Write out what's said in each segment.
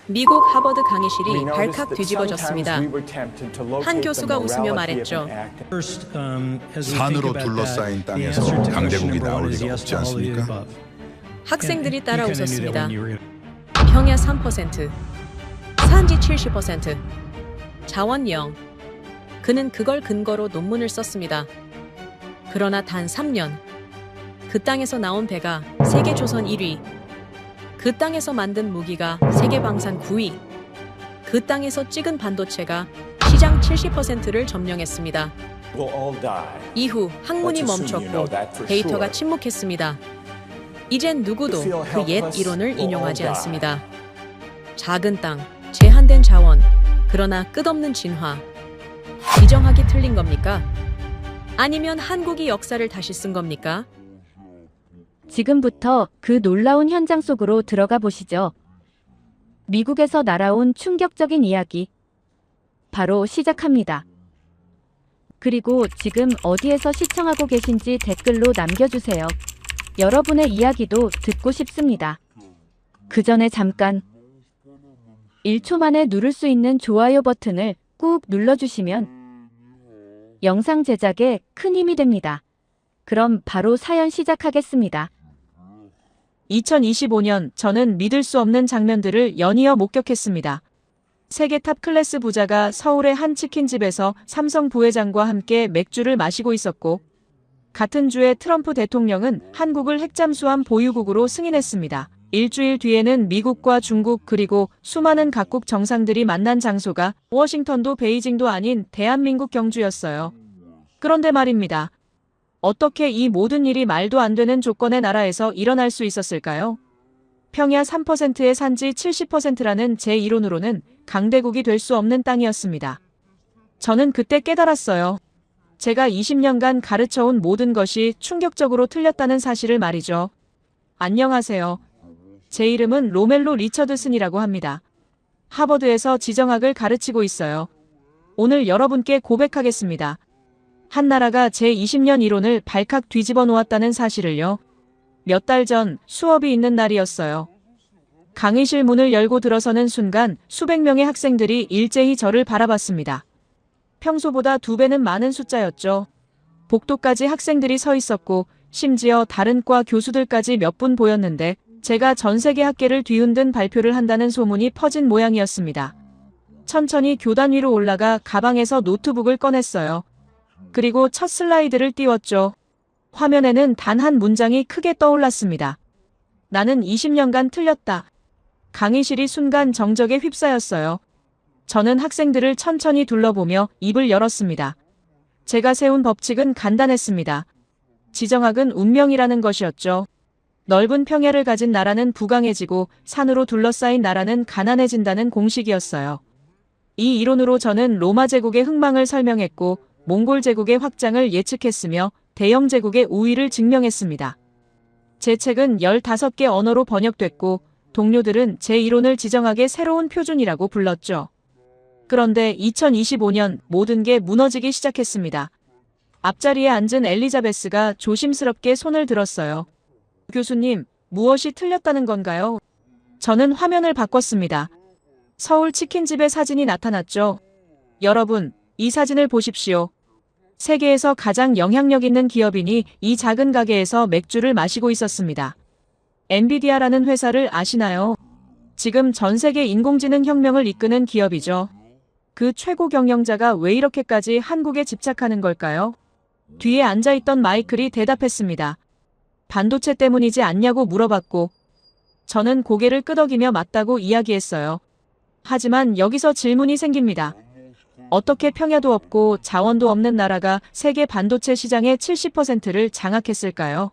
미국 하버드 강의실이 발칵 뒤집어졌습니다. 한 교수가 웃으며 말했죠. 산으로 둘러싸인 땅에서 강대국이 나올 리가 없지 않습니까? 학생들이 따라 웃었습니다. 평야 3%, 산지 70%, 자원 0. 그는 그걸 근거로 논문을 썼습니다. 그러나 단 3년, 그 땅에서 나온 배가 세계 조선 1위, 그 땅에서 만든 무기가 세계 방산 9위, 그 땅에서 찍은 반도체가 시장 70%를 점령했습니다. 이후 학문이 멈췄고 데이터가 침묵했습니다. 이젠 누구도 그 옛 이론을 인용하지 않습니다. 작은 땅, 제한된 자원, 그러나 끝없는 진화. 지정학이 틀린 겁니까? 아니면 한국이 역사를 다시 쓴 겁니까? 지금부터 그 놀라운 현장 속으로 들어가 보시죠. 미국에서 날아온 충격적인 이야기. 바로 시작합니다. 그리고 지금 어디에서 시청하고 계신지 댓글로 남겨주세요. 여러분의 이야기도 듣고 싶습니다. 그 전에 잠깐 1초 만에 누를 수 있는 좋아요 버튼을 꾹 눌러주시면 영상 제작에 큰 힘이 됩니다. 그럼 바로 사연 시작하겠습니다. 2025년 저는 믿을 수 없는 장면들을 연이어 목격했습니다. 세계 탑 클래스 부자가 서울의 한 치킨집에서 삼성 부회장과 함께 맥주를 마시고 있었고, 같은 주에 트럼프 대통령은 한국을 핵잠수함 보유국으로 승인했습니다. 일주일 뒤에는 미국과 중국 그리고 수많은 각국 정상들이 만난 장소가 워싱턴도 베이징도 아닌 대한민국 경주였어요. 그런데 말입니다. 어떻게 이 모든 일이 말도 안 되는 조건의 나라에서 일어날 수 있었을까요? 평야 3%의 산지 70%라는 제 이론으로는 강대국이 될 수 없는 땅이었습니다. 저는 그때 깨달았어요. 제가 20년간 가르쳐온 모든 것이 충격적으로 틀렸다는 사실을 말이죠. 안녕하세요. 제 이름은 로멜로 리처드슨이라고 합니다. 하버드에서 지정학을 가르치고 있어요. 오늘 여러분께 고백하겠습니다. 한 나라가 제 20년 이론을 발칵 뒤집어 놓았다는 사실을요. 몇 달 전 수업이 있는 날이었어요. 강의실 문을 열고 들어서는 순간 수백 명의 학생들이 일제히 저를 바라봤습니다. 평소보다 2배는 많은 숫자였죠. 복도까지 학생들이 서 있었고 심지어 다른 과 교수들까지 몇 분 보였는데 제가 전 세계 학계를 뒤흔든 발표를 한다는 소문이 퍼진 모양이었습니다. 천천히 교단 위로 올라가 가방에서 노트북을 꺼냈어요. 그리고 첫 슬라이드를 띄웠죠. 화면에는 단 한 문장이 크게 떠올랐습니다. 나는 20년간 틀렸다. 강의실이 순간 정적에 휩싸였어요. 저는 학생들을 천천히 둘러보며 입을 열었습니다. 제가 세운 법칙은 간단했습니다. 지정학은 운명이라는 것이었죠. 넓은 평야를 가진 나라는 부강해지고 산으로 둘러싸인 나라는 가난해진다는 공식이었어요. 이 이론으로 저는 로마 제국의 흥망을 설명했고 몽골 제국의 확장을 예측했으며 대영 제국의 우위를 증명했습니다. 제 책은 15개 언어로 번역됐고 동료들은 제 이론을 지정학의 새로운 표준이라고 불렀죠. 그런데 2025년 모든 게 무너지기 시작했습니다. 앞자리에 앉은 엘리자베스가 조심스럽게 손을 들었어요. 교수님, 무엇이 틀렸다는 건가요? 저는 화면을 바꿨습니다. 서울 치킨집의 사진이 나타났죠. 여러분, 이 사진을 보십시오. 세계에서 가장 영향력 있는 기업인이 이 작은 가게에서 맥주를 마시고 있었습니다. 엔비디아라는 회사를 아시나요? 지금 전 세계 인공지능 혁명을 이끄는 기업이죠. 그 최고 경영자가 왜 이렇게까지 한국에 집착하는 걸까요? 뒤에 앉아있던 마이클이 대답했습니다. 반도체 때문이지 않냐고 물어봤고 저는 고개를 끄덕이며 맞다고 이야기했어요. 하지만 여기서 질문이 생깁니다. 어떻게 평야도 없고 자원도 없는 나라가 세계 반도체 시장의 70%를 장악했을까요?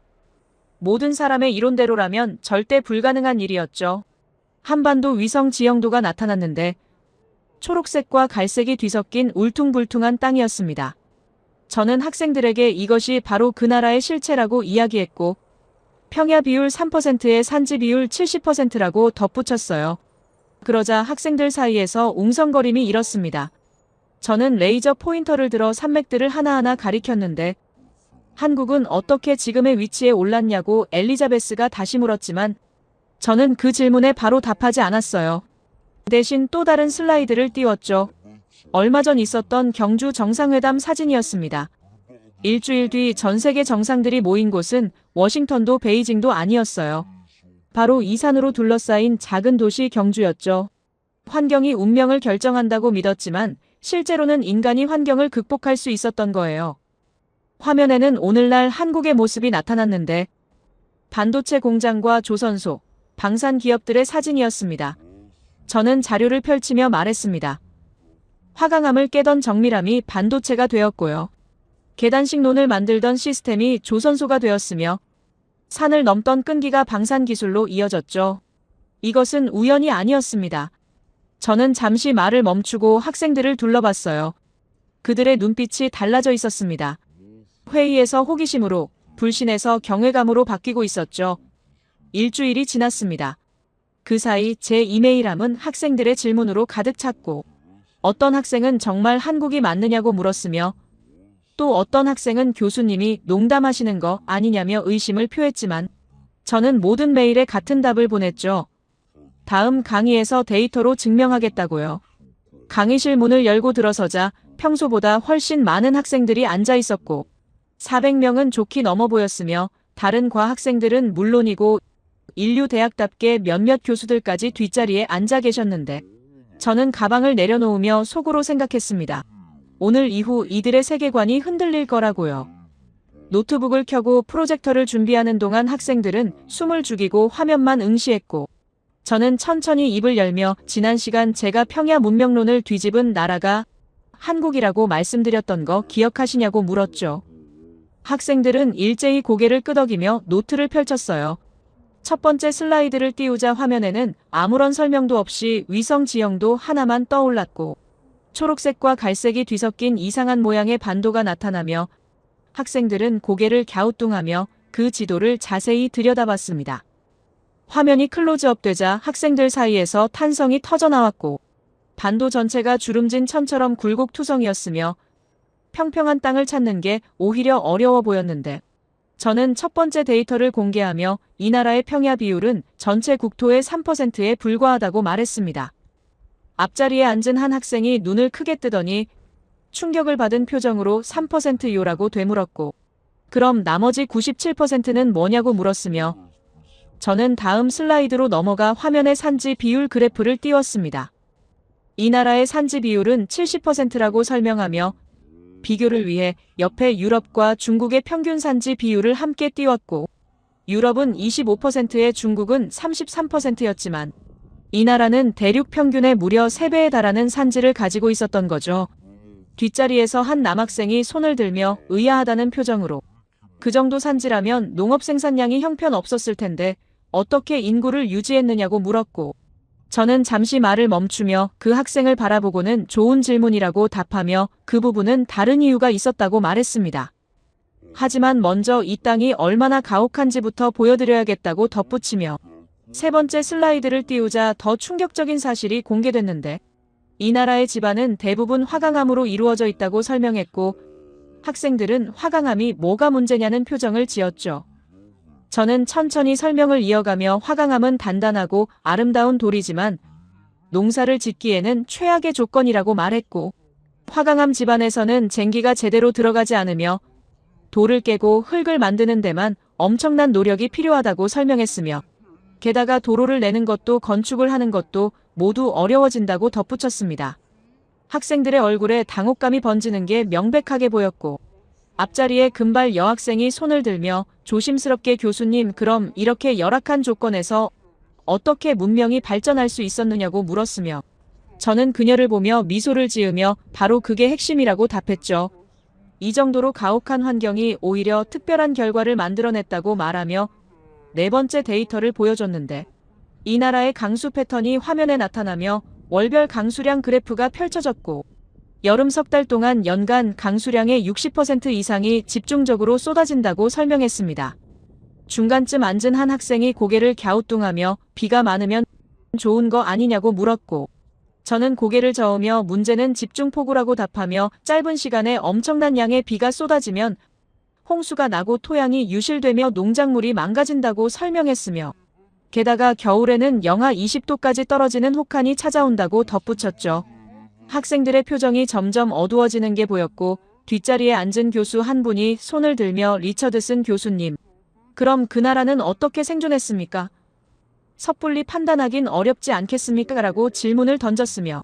모든 사람의 이론대로라면 절대 불가능한 일이었죠. 한반도 위성 지형도가 나타났는데 초록색과 갈색이 뒤섞인 울퉁불퉁한 땅이었습니다. 저는 학생들에게 이것이 바로 그 나라의 실체라고 이야기했고 평야 비율 3%에 산지 비율 70%라고 덧붙였어요. 그러자 학생들 사이에서 웅성거림이 일었습니다. 저는 레이저 포인터를 들어 산맥들을 하나하나 가리켰는데 한국은 어떻게 지금의 위치에 올랐냐고 엘리자베스가 다시 물었지만 저는 그 질문에 바로 답하지 않았어요. 대신 또 다른 슬라이드를 띄웠죠. 얼마 전 있었던 경주 정상회담 사진이었습니다. 일주일 뒤 전 세계 정상들이 모인 곳은 워싱턴도 베이징도 아니었어요. 바로 이 산으로 둘러싸인 작은 도시 경주였죠. 환경이 운명을 결정한다고 믿었지만 실제로는 인간이 환경을 극복할 수 있었던 거예요. 화면에는 오늘날 한국의 모습이 나타났는데 반도체 공장과 조선소, 방산 기업들의 사진이었습니다. 저는 자료를 펼치며 말했습니다. 화강암을 깨던 정밀함이 반도체가 되었고요. 계단식론을 만들던 시스템이 조선소가 되었으며 산을 넘던 끈기가 방산 기술로 이어졌죠. 이것은 우연이 아니었습니다. 저는 잠시 말을 멈추고 학생들을 둘러봤어요. 그들의 눈빛이 달라져 있었습니다. 회의에서 호기심으로, 불신에서 경외감으로 바뀌고 있었죠. 일주일이 지났습니다. 그 사이 제 이메일함은 학생들의 질문으로 가득 찼고 어떤 학생은 정말 한국이 맞느냐고 물었으며 또 어떤 학생은 교수님이 농담하시는 거 아니냐며 의심을 표했지만 저는 모든 메일에 같은 답을 보냈죠. 다음 강의에서 데이터로 증명하겠다고요. 강의실 문을 열고 들어서자 평소보다 훨씬 많은 학생들이 앉아 있었고 400명은 좋게 넘어 보였으며 다른 과학생들은 물론이고 인류대학답게 몇몇 교수들까지 뒷자리에 앉아 계셨는데 저는 가방을 내려놓으며 속으로 생각했습니다. 오늘 이후 이들의 세계관이 흔들릴 거라고요. 노트북을 켜고 프로젝터를 준비하는 동안 학생들은 숨을 죽이고 화면만 응시했고 저는 천천히 입을 열며 지난 시간 제가 평야 문명론을 뒤집은 나라가 한국이라고 말씀드렸던 거 기억하시냐고 물었죠. 학생들은 일제히 고개를 끄덕이며 노트를 펼쳤어요. 첫 번째 슬라이드를 띄우자 화면에는 아무런 설명도 없이 위성 지형도 하나만 떠올랐고 초록색과 갈색이 뒤섞인 이상한 모양의 반도가 나타나며 학생들은 고개를 갸우뚱하며 그 지도를 자세히 들여다봤습니다. 화면이 클로즈업 되자 학생들 사이에서 탄성이 터져나왔고 반도 전체가 주름진 천처럼 굴곡투성이었으며 평평한 땅을 찾는 게 오히려 어려워 보였는데 저는 첫 번째 데이터를 공개하며 이 나라의 평야 비율은 전체 국토의 3%에 불과하다고 말했습니다. 앞자리에 앉은 한 학생이 눈을 크게 뜨더니 충격을 받은 표정으로 3%요라고 되물었고 그럼 나머지 97%는 뭐냐고 물었으며 저는 다음 슬라이드로 넘어가 화면의 산지 비율 그래프를 띄웠습니다. 이 나라의 산지 비율은 70%라고 설명하며 비교를 위해 옆에 유럽과 중국의 평균 산지 비율을 함께 띄웠고 유럽은 25%에 중국은 33%였지만 이 나라는 대륙 평균의 무려 3배에 달하는 산지를 가지고 있었던 거죠. 뒷자리에서 한 남학생이 손을 들며 의아하다는 표정으로 그 정도 산지라면 농업 생산량이 형편없었을 텐데 어떻게 인구를 유지했느냐고 물었고 저는 잠시 말을 멈추며 그 학생을 바라보고는 좋은 질문이라고 답하며 그 부분은 다른 이유가 있었다고 말했습니다. 하지만 먼저 이 땅이 얼마나 가혹한지부터 보여드려야겠다고 덧붙이며 세 번째 슬라이드를 띄우자 더 충격적인 사실이 공개됐는데 이 나라의 집안은 대부분 화강암으로 이루어져 있다고 설명했고 학생들은 화강암이 뭐가 문제냐는 표정을 지었죠. 저는 천천히 설명을 이어가며 화강암은 단단하고 아름다운 돌이지만 농사를 짓기에는 최악의 조건이라고 말했고 화강암 집안에서는 쟁기가 제대로 들어가지 않으며 돌을 깨고 흙을 만드는 데만 엄청난 노력이 필요하다고 설명했으며 게다가 도로를 내는 것도 건축을 하는 것도 모두 어려워진다고 덧붙였습니다. 학생들의 얼굴에 당혹감이 번지는 게 명백하게 보였고 앞자리에 금발 여학생이 손을 들며 조심스럽게 교수님 그럼 이렇게 열악한 조건에서 어떻게 문명이 발전할 수 있었느냐고 물었으며 저는 그녀를 보며 미소를 지으며 바로 그게 핵심이라고 답했죠. 이 정도로 가혹한 환경이 오히려 특별한 결과를 만들어냈다고 말하며 네 번째 데이터를 보여줬는데 이 나라의 강수 패턴이 화면에 나타나며 월별 강수량 그래프가 펼쳐졌고 여름 석 달 동안 연간 강수량의 60% 이상이 집중적으로 쏟아진다고 설명했습니다. 중간쯤 앉은 한 학생이 고개를 갸우뚱하며 비가 많으면 좋은 거 아니냐고 물었고 저는 고개를 저으며 문제는 집중폭우라고 답하며 짧은 시간에 엄청난 양의 비가 쏟아지면 홍수가 나고 토양이 유실되며 농작물이 망가진다고 설명했으며 게다가 겨울에는 영하 20도까지 떨어지는 혹한이 찾아온다고 덧붙였죠. 학생들의 표정이 점점 어두워지는 게 보였고 뒷자리에 앉은 교수 한 분이 손을 들며 리처드슨 교수님, 그럼 그 나라는 어떻게 생존했습니까? 섣불리 판단하긴 어렵지 않겠습니까? 라고 질문을 던졌으며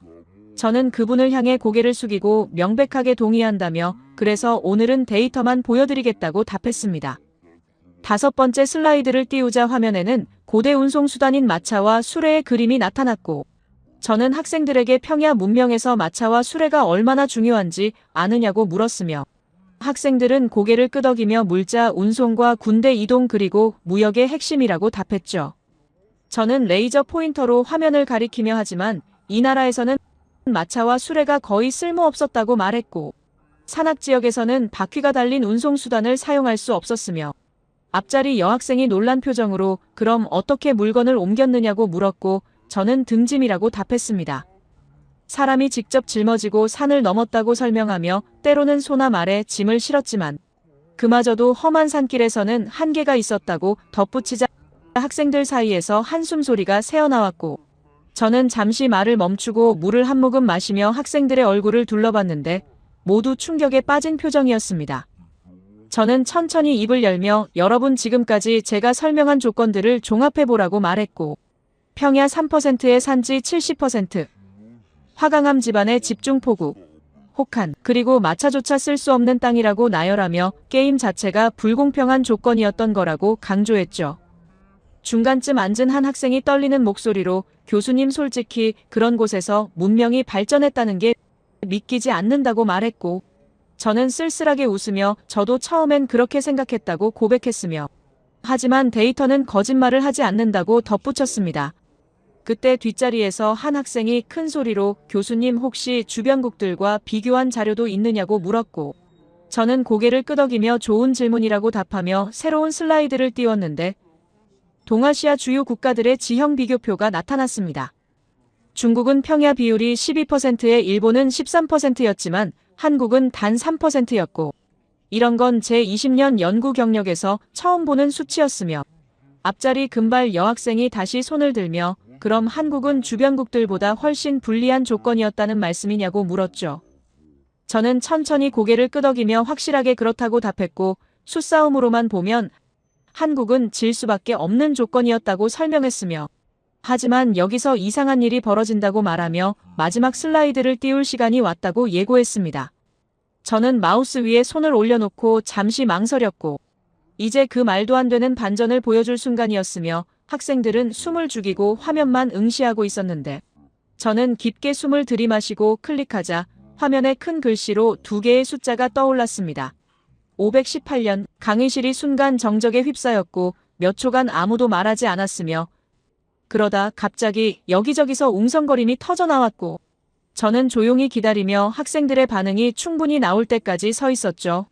저는 그분을 향해 고개를 숙이고 명백하게 동의한다며 그래서 오늘은 데이터만 보여드리겠다고 답했습니다. 5번째 슬라이드를 띄우자 화면에는 고대 운송수단인 마차와 수레의 그림이 나타났고 저는 학생들에게 평야 문명에서 마차와 수레가 얼마나 중요한지 아느냐고 물었으며 학생들은 고개를 끄덕이며 물자 운송과 군대 이동 그리고 무역의 핵심이라고 답했죠. 저는 레이저 포인터로 화면을 가리키며 하지만 이 나라에서는 마차와 수레가 거의 쓸모없었다고 말했고 산악지역에서는 바퀴가 달린 운송수단을 사용할 수 없었으며 앞자리 여학생이 놀란 표정으로 그럼 어떻게 물건을 옮겼느냐고 물었고 저는 등짐이라고 답했습니다. 사람이 직접 짊어지고 산을 넘었다고 설명하며 때로는 소나 말에 짐을 실었지만 그마저도 험한 산길에서는 한계가 있었다고 덧붙이자 학생들 사이에서 한숨 소리가 새어나왔고 저는 잠시 말을 멈추고 물을 한 모금 마시며 학생들의 얼굴을 둘러봤는데 모두 충격에 빠진 표정이었습니다. 저는 천천히 입을 열며 여러분 지금까지 제가 설명한 조건들을 종합해보라고 말했고 평야 3%의 산지 70%, 화강암 집안의 집중폭우, 혹한, 그리고 마차조차 쓸 수 없는 땅이라고 나열하며 게임 자체가 불공평한 조건이었던 거라고 강조했죠. 중간쯤 앉은 한 학생이 떨리는 목소리로 교수님 솔직히 그런 곳에서 문명이 발전했다는 게 믿기지 않는다고 말했고 저는 쓸쓸하게 웃으며 저도 처음엔 그렇게 생각했다고 고백했으며 하지만 데이터는 거짓말을 하지 않는다고 덧붙였습니다. 그때 뒷자리에서 한 학생이 큰 소리로 교수님 혹시 주변국들과 비교한 자료도 있느냐고 물었고 저는 고개를 끄덕이며 좋은 질문이라고 답하며 새로운 슬라이드를 띄웠는데 동아시아 주요 국가들의 지형 비교표가 나타났습니다. 중국은 평야 비율이 12%에 일본은 13%였지만 한국은 단 3%였고 이런 건 제 20년 연구 경력에서 처음 보는 수치였으며 앞자리 금발 여학생이 다시 손을 들며 그럼 한국은 주변국들보다 훨씬 불리한 조건이었다는 말씀이냐고 물었죠. 저는 천천히 고개를 끄덕이며 확실하게 그렇다고 답했고 수싸움으로만 보면 한국은 질 수밖에 없는 조건이었다고 설명했으며 하지만 여기서 이상한 일이 벌어진다고 말하며 마지막 슬라이드를 띄울 시간이 왔다고 예고했습니다. 저는 마우스 위에 손을 올려놓고 잠시 망설였고 이제 그 말도 안 되는 반전을 보여줄 순간이었으며 학생들은 숨을 죽이고 화면만 응시하고 있었는데 저는 깊게 숨을 들이마시고 클릭하자 화면에 큰 글씨로 2개의 숫자가 떠올랐습니다. 518년 강의실이 순간 정적에 휩싸였고 몇 초간 아무도 말하지 않았으며 그러다 갑자기 여기저기서 웅성거림이 터져나왔고 저는 조용히 기다리며 학생들의 반응이 충분히 나올 때까지 서 있었죠.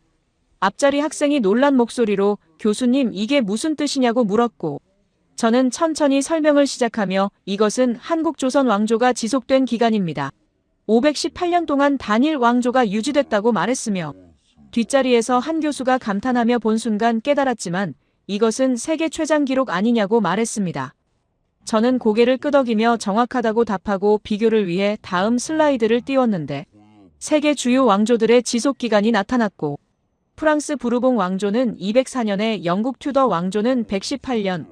앞자리 학생이 놀란 목소리로 교수님 이게 무슨 뜻이냐고 물었고 저는 천천히 설명을 시작하며 이것은 한국조선 왕조가 지속된 기간입니다. 518년 동안 단일 왕조가 유지됐다고 말했으며 뒷자리에서 한 교수가 감탄하며 본 순간 깨달았지만 이것은 세계 최장 기록 아니냐고 말했습니다. 저는 고개를 끄덕이며 정확하다고 답하고 비교를 위해 다음 슬라이드를 띄웠는데 세계 주요 왕조들의 지속기간이 나타났고 프랑스 부르봉 왕조는 204년에 영국 튜더 왕조는 118년,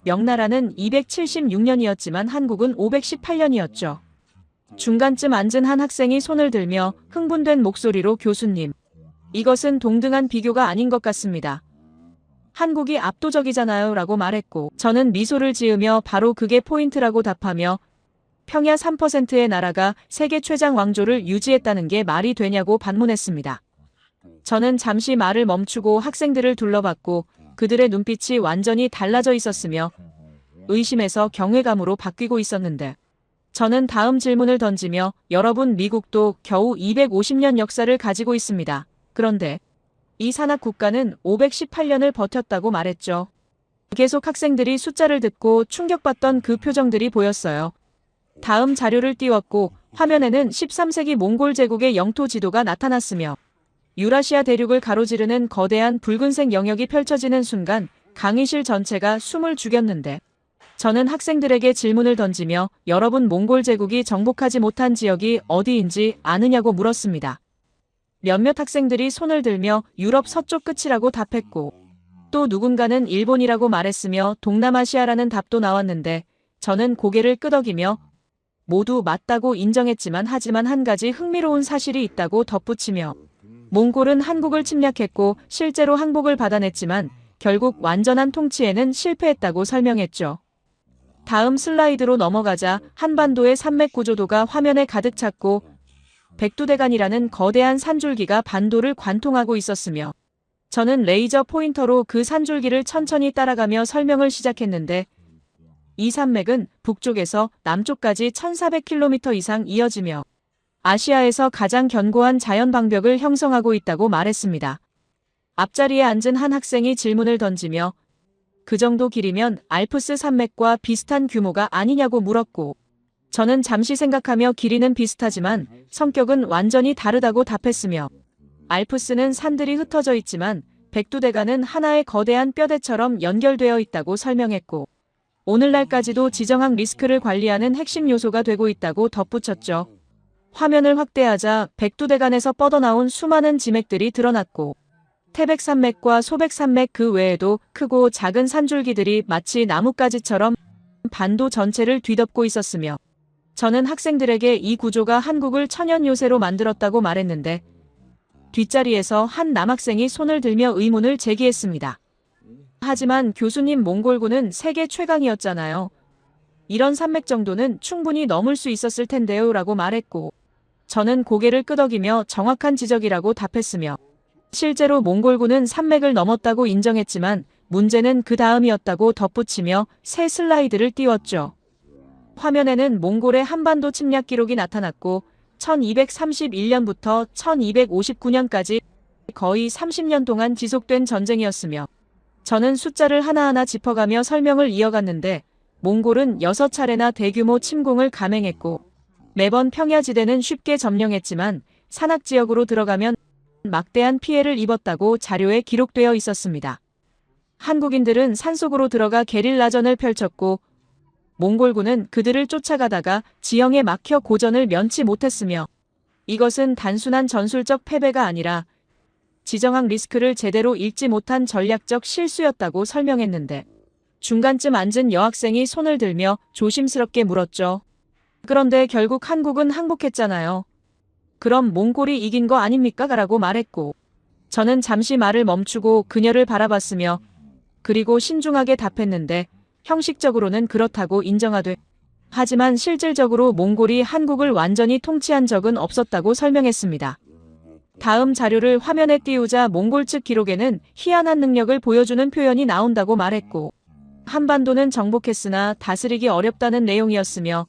명나라는 276년이었지만 한국은 518년이었죠. 중간쯤 앉은 한 학생이 손을 들며 흥분된 목소리로 교수님, 이것은 동등한 비교가 아닌 것 같습니다. 한국이 압도적이잖아요 라고 말했고 저는 미소를 지으며 바로 그게 포인트라고 답하며 평야 3%의 나라가 세계 최장 왕조를 유지했다는 게 말이 되냐고 반문했습니다. 저는 잠시 말을 멈추고 학생들을 둘러봤고 그들의 눈빛이 완전히 달라져 있었으며 의심에서 경외감으로 바뀌고 있었는데 저는 다음 질문을 던지며 여러분 미국도 겨우 250년 역사를 가지고 있습니다. 그런데 이 산악 국가는 518년을 버텼다고 말했죠. 계속 학생들이 숫자를 듣고 충격받던 그 표정들이 보였어요. 다음 자료를 띄웠고 화면에는 13세기 몽골 제국의 영토 지도가 나타났으며 유라시아 대륙을 가로지르는 거대한 붉은색 영역이 펼쳐지는 순간 강의실 전체가 숨을 죽였는데 저는 학생들에게 질문을 던지며 여러분 몽골 제국이 정복하지 못한 지역이 어디인지 아느냐고 물었습니다. 몇몇 학생들이 손을 들며 유럽 서쪽 끝이라고 답했고 또 누군가는 일본이라고 말했으며 동남아시아라는 답도 나왔는데 저는 고개를 끄덕이며 모두 맞다고 인정했지만 하지만 한 가지 흥미로운 사실이 있다고 덧붙이며 몽골은 한국을 침략했고 실제로 항복을 받아냈지만 결국 완전한 통치에는 실패했다고 설명했죠. 다음 슬라이드로 넘어가자 한반도의 산맥 구조도가 화면에 가득 찼고 백두대간이라는 거대한 산줄기가 반도를 관통하고 있었으며 저는 레이저 포인터로 그 산줄기를 천천히 따라가며 설명을 시작했는데 이 산맥은 북쪽에서 남쪽까지 1400km 이상 이어지며 아시아에서 가장 견고한 자연 방벽을 형성하고 있다고 말했습니다. 앞자리에 앉은 한 학생이 질문을 던지며 그 정도 길이면 알프스 산맥과 비슷한 규모가 아니냐고 물었고 저는 잠시 생각하며 길이는 비슷하지만 성격은 완전히 다르다고 답했으며 알프스는 산들이 흩어져 있지만 백두대간은 하나의 거대한 뼈대처럼 연결되어 있다고 설명했고 오늘날까지도 지정학 리스크를 관리하는 핵심 요소가 되고 있다고 덧붙였죠. 화면을 확대하자 백두대간에서 뻗어나온 수많은 지맥들이 드러났고 태백산맥과 소백산맥 그 외에도 크고 작은 산줄기들이 마치 나뭇가지처럼 반도 전체를 뒤덮고 있었으며 저는 학생들에게 이 구조가 한국을 천연 요새로 만들었다고 말했는데 뒷자리에서 한 남학생이 손을 들며 의문을 제기했습니다. 하지만 교수님 몽골군은 세계 최강이었잖아요. 이런 산맥 정도는 충분히 넘을 수 있었을 텐데요 라고 말했고 저는 고개를 끄덕이며 정확한 지적이라고 답했으며 실제로 몽골군은 산맥을 넘었다고 인정했지만 문제는 그 다음이었다고 덧붙이며 새 슬라이드를 띄웠죠. 화면에는 몽골의 한반도 침략 기록이 나타났고 1231년부터 1259년까지 거의 30년 동안 지속된 전쟁이었으며 저는 숫자를 하나하나 짚어가며 설명을 이어갔는데 몽골은 6차례나 대규모 침공을 감행했고 매번 평야지대는 쉽게 점령했지만 산악지역으로 들어가면 막대한 피해를 입었다고 자료에 기록되어 있었습니다. 한국인들은 산속으로 들어가 게릴라전을 펼쳤고 몽골군은 그들을 쫓아가다가 지형에 막혀 고전을 면치 못했으며 이것은 단순한 전술적 패배가 아니라 지정학 리스크를 제대로 읽지 못한 전략적 실수였다고 설명했는데 중간쯤 앉은 여학생이 손을 들며 조심스럽게 물었죠. 그런데 결국 한국은 항복했잖아요. 그럼 몽골이 이긴 거 아닙니까? 라고 말했고 저는 잠시 말을 멈추고 그녀를 바라봤으며 그리고 신중하게 답했는데 형식적으로는 그렇다고 인정하되 하지만 실질적으로 몽골이 한국을 완전히 통치한 적은 없었다고 설명했습니다. 다음 자료를 화면에 띄우자 몽골 측 기록에는 희한한 능력을 보여주는 표현이 나온다고 말했고 한반도는 정복했으나 다스리기 어렵다는 내용이었으며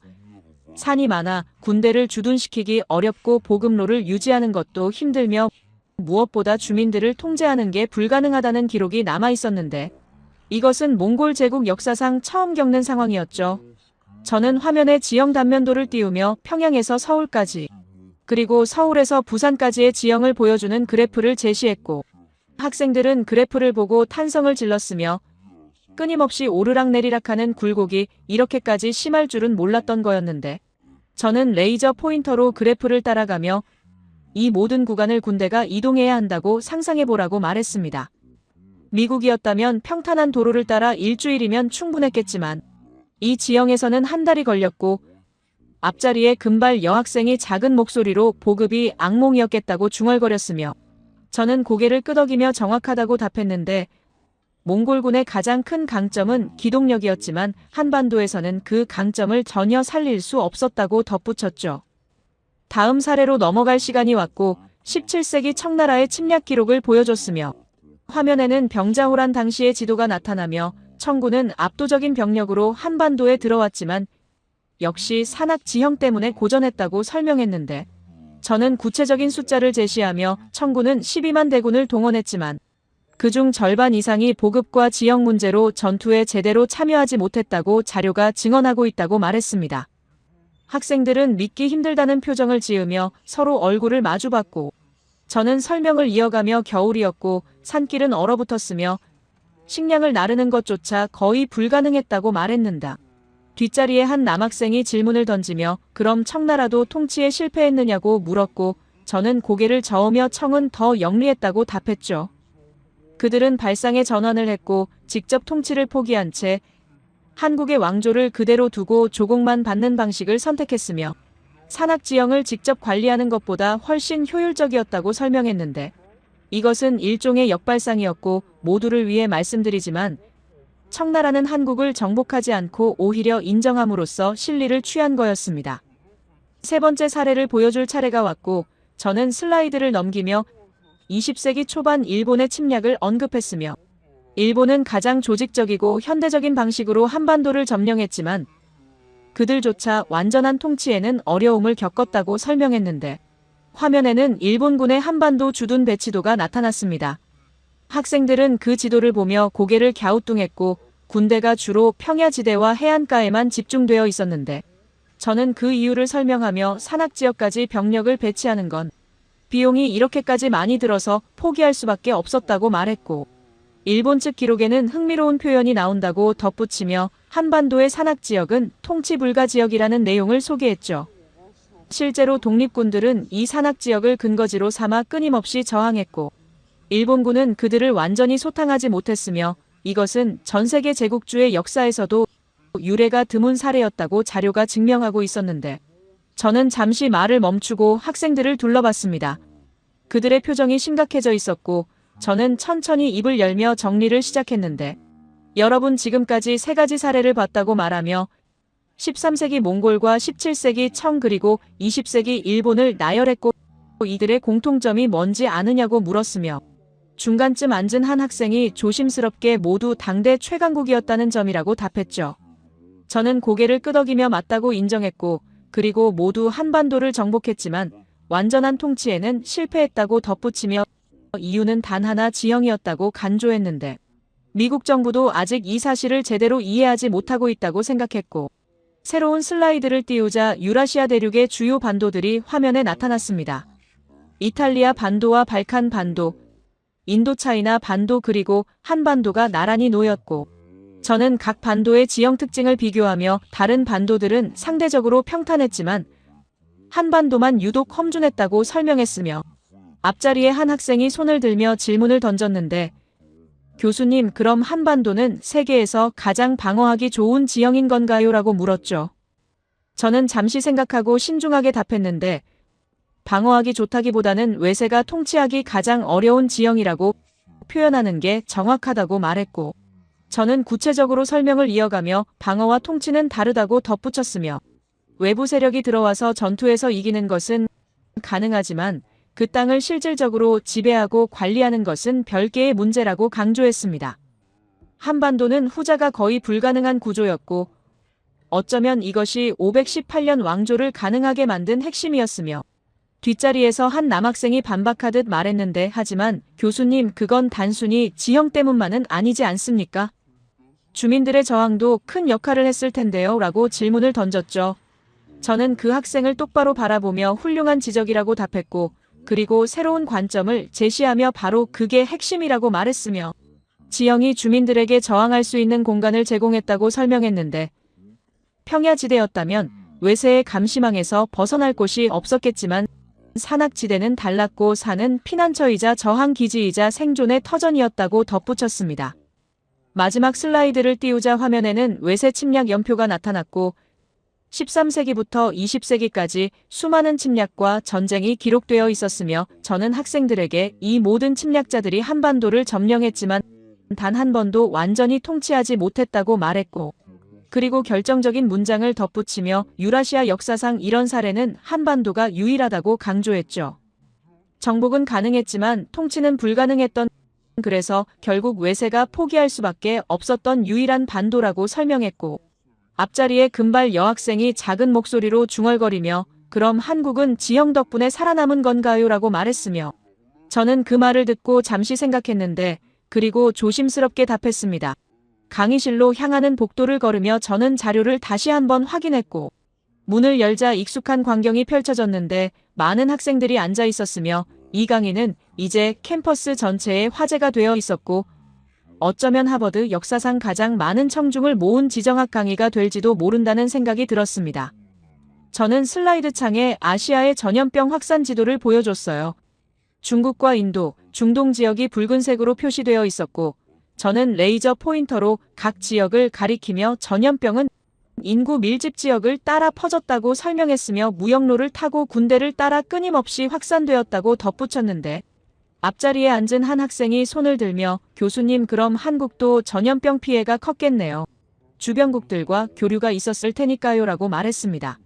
산이 많아 군대를 주둔시키기 어렵고 보급로를 유지하는 것도 힘들며 무엇보다 주민들을 통제하는 게 불가능하다는 기록이 남아있었는데 이것은 몽골 제국 역사상 처음 겪는 상황이었죠. 저는 화면에 지형 단면도를 띄우며 평양에서 서울까지 그리고 서울에서 부산까지의 지형을 보여주는 그래프를 제시했고 학생들은 그래프를 보고 탄성을 질렀으며 끊임없이 오르락내리락하는 굴곡이 이렇게까지 심할 줄은 몰랐던 거였는데 저는 레이저 포인터로 그래프를 따라가며 이 모든 구간을 군대가 이동해야 한다고 상상해보라고 말했습니다. 미국이었다면 평탄한 도로를 따라 일주일이면 충분했겠지만 이 지형에서는 한 달이 걸렸고 앞자리에 금발 여학생이 작은 목소리로 보급이 악몽이었겠다고 중얼거렸으며 저는 고개를 끄덕이며 정확하다고 답했는데 몽골군의 가장 큰 강점은 기동력이었지만 한반도에서는 그 강점을 전혀 살릴 수 없었다고 덧붙였죠. 다음 사례로 넘어갈 시간이 왔고 17세기 청나라의 침략 기록을 보여줬으며 화면에는 병자호란 당시의 지도가 나타나며 청군은 압도적인 병력으로 한반도에 들어왔지만 역시 산악 지형 때문에 고전했다고 설명했는데 저는 구체적인 숫자를 제시하며 청군은 12만 대군을 동원했지만 그중 절반 이상이 보급과 지형 문제로 전투에 제대로 참여하지 못했다고 자료가 증언하고 있다고 말했습니다. 학생들은 믿기 힘들다는 표정을 지으며 서로 얼굴을 마주봤고 저는 설명을 이어가며 겨울이었고 산길은 얼어붙었으며 식량을 나르는 것조차 거의 불가능했다고 말했는다. 뒷자리에 한 남학생이 질문을 던지며 그럼 청나라도 통치에 실패했느냐고 물었고 저는 고개를 저으며 청은 더 영리했다고 답했죠. 그들은 발상의 전환을 했고 직접 통치를 포기한 채 한국의 왕조를 그대로 두고 조공만 받는 방식을 선택했으며 산악지형을 직접 관리하는 것보다 훨씬 효율적이었다고 설명했는데 이것은 일종의 역발상이었고 모두를 위해 말씀드리지만 청나라는 한국을 정복하지 않고 오히려 인정함으로써 실리를 취한 거였습니다. 세 번째 사례를 보여줄 차례가 왔고 저는 슬라이드를 넘기며 20세기 초반 일본의 침략을 언급했으며 일본은 가장 조직적이고 현대적인 방식으로 한반도를 점령했지만 그들조차 완전한 통치에는 어려움을 겪었다고 설명했는데 화면에는 일본군의 한반도 주둔 배치도가 나타났습니다. 학생들은 그 지도를 보며 고개를 갸우뚱했고 군대가 주로 평야지대와 해안가에만 집중되어 있었는데 저는 그 이유를 설명하며 산악지역까지 병력을 배치하는 건 비용이 이렇게까지 많이 들어서 포기할 수밖에 없었다고 말했고 일본 측 기록에는 흥미로운 표현이 나온다고 덧붙이며 한반도의 산악지역은 통치 불가 지역이라는 내용을 소개했죠. 실제로 독립군들은 이 산악지역을 근거지로 삼아 끊임없이 저항했고 일본군은 그들을 완전히 소탕하지 못했으며 이것은 전 세계 제국주의 역사에서도 유례가 드문 사례였다고 자료가 증명하고 있었는데 저는 잠시 말을 멈추고 학생들을 둘러봤습니다. 그들의 표정이 심각해져 있었고 저는 천천히 입을 열며 정리를 시작했는데 여러분 지금까지 세 가지 사례를 봤다고 말하며 13세기 몽골과 17세기 청 그리고 20세기 일본을 나열했고 이들의 공통점이 뭔지 아느냐고 물었으며 중간쯤 앉은 한 학생이 조심스럽게 모두 당대 최강국이었다는 점이라고 답했죠. 저는 고개를 끄덕이며 맞다고 인정했고 그리고 모두 한반도를 정복했지만 완전한 통치에는 실패했다고 덧붙이며 이유는 단 하나 지형이었다고 간조했는데 미국 정부도 아직 이 사실을 제대로 이해하지 못하고 있다고 생각했고 새로운 슬라이드를 띄우자 유라시아 대륙의 주요 반도들이 화면에 나타났습니다. 이탈리아 반도와 발칸 반도, 인도차이나 반도 그리고 한반도가 나란히 놓였고 저는 각 반도의 지형 특징을 비교하며 다른 반도들은 상대적으로 평탄했지만 한반도만 유독 험준했다고 설명했으며 앞자리에 한 학생이 손을 들며 질문을 던졌는데 교수님 그럼 한반도는 세계에서 가장 방어하기 좋은 지형인 건가요? 라고 물었죠. 저는 잠시 생각하고 신중하게 답했는데 방어하기 좋다기보다는 외세가 통치하기 가장 어려운 지형이라고 표현하는 게 정확하다고 말했고 저는 구체적으로 설명을 이어가며 방어와 통치는 다르다고 덧붙였으며 외부 세력이 들어와서 전투에서 이기는 것은 가능하지만 그 땅을 실질적으로 지배하고 관리하는 것은 별개의 문제라고 강조했습니다. 한반도는 후자가 거의 불가능한 구조였고 어쩌면 이것이 518년 왕조를 가능하게 만든 핵심이었으며 뒷자리에서 한 남학생이 반박하듯 말했는데 하지만 교수님 그건 단순히 지형 때문만은 아니지 않습니까? 주민들의 저항도 큰 역할을 했을 텐데요 라고 질문을 던졌죠. 저는 그 학생을 똑바로 바라보며 훌륭한 지적이라고 답했고 그리고 새로운 관점을 제시하며 바로 그게 핵심이라고 말했으며 지형이 주민들에게 저항할 수 있는 공간을 제공했다고 설명했는데 평야지대였다면 외세의 감시망에서 벗어날 곳이 없었겠지만 산악지대는 달랐고 산은 피난처이자 저항기지이자 생존의 터전이었다고 덧붙였습니다. 마지막 슬라이드를 띄우자 화면에는 외세 침략 연표가 나타났고 13세기부터 20세기까지 수많은 침략과 전쟁이 기록되어 있었으며 저는 학생들에게 이 모든 침략자들이 한반도를 점령했지만 단 한 번도 완전히 통치하지 못했다고 말했고 그리고 결정적인 문장을 덧붙이며 유라시아 역사상 이런 사례는 한반도가 유일하다고 강조했죠. 정복은 가능했지만 통치는 불가능했던 그래서 결국 외세가 포기할 수밖에 없었던 유일한 반도라고 설명했고 앞자리에 금발 여학생이 작은 목소리로 중얼거리며 그럼 한국은 지형 덕분에 살아남은 건가요? 라고 말했으며 저는 그 말을 듣고 잠시 생각했는데 그리고 조심스럽게 답했습니다. 강의실로 향하는 복도를 걸으며 저는 자료를 다시 한번 확인했고 문을 열자 익숙한 광경이 펼쳐졌는데 많은 학생들이 앉아 있었으며 이 강의는 이제 캠퍼스 전체에 화제가 되어 있었고 어쩌면 하버드 역사상 가장 많은 청중을 모은 지정학 강의가 될지도 모른다는 생각이 들었습니다. 저는 슬라이드 창에 아시아의 전염병 확산 지도를 보여줬어요. 중국과 인도, 중동 지역이 붉은색으로 표시되어 있었고 저는 레이저 포인터로 각 지역을 가리키며 전염병은 인구 밀집 지역을 따라 퍼졌다고 설명했으며 무역로를 타고 군대를 따라 끊임없이 확산되었다고 덧붙였는데 앞자리에 앉은 한 학생이 손을 들며 교수님 그럼 한국도 전염병 피해가 컸겠네요. 주변국들과 교류가 있었을 테니까요 라고 말했습니다.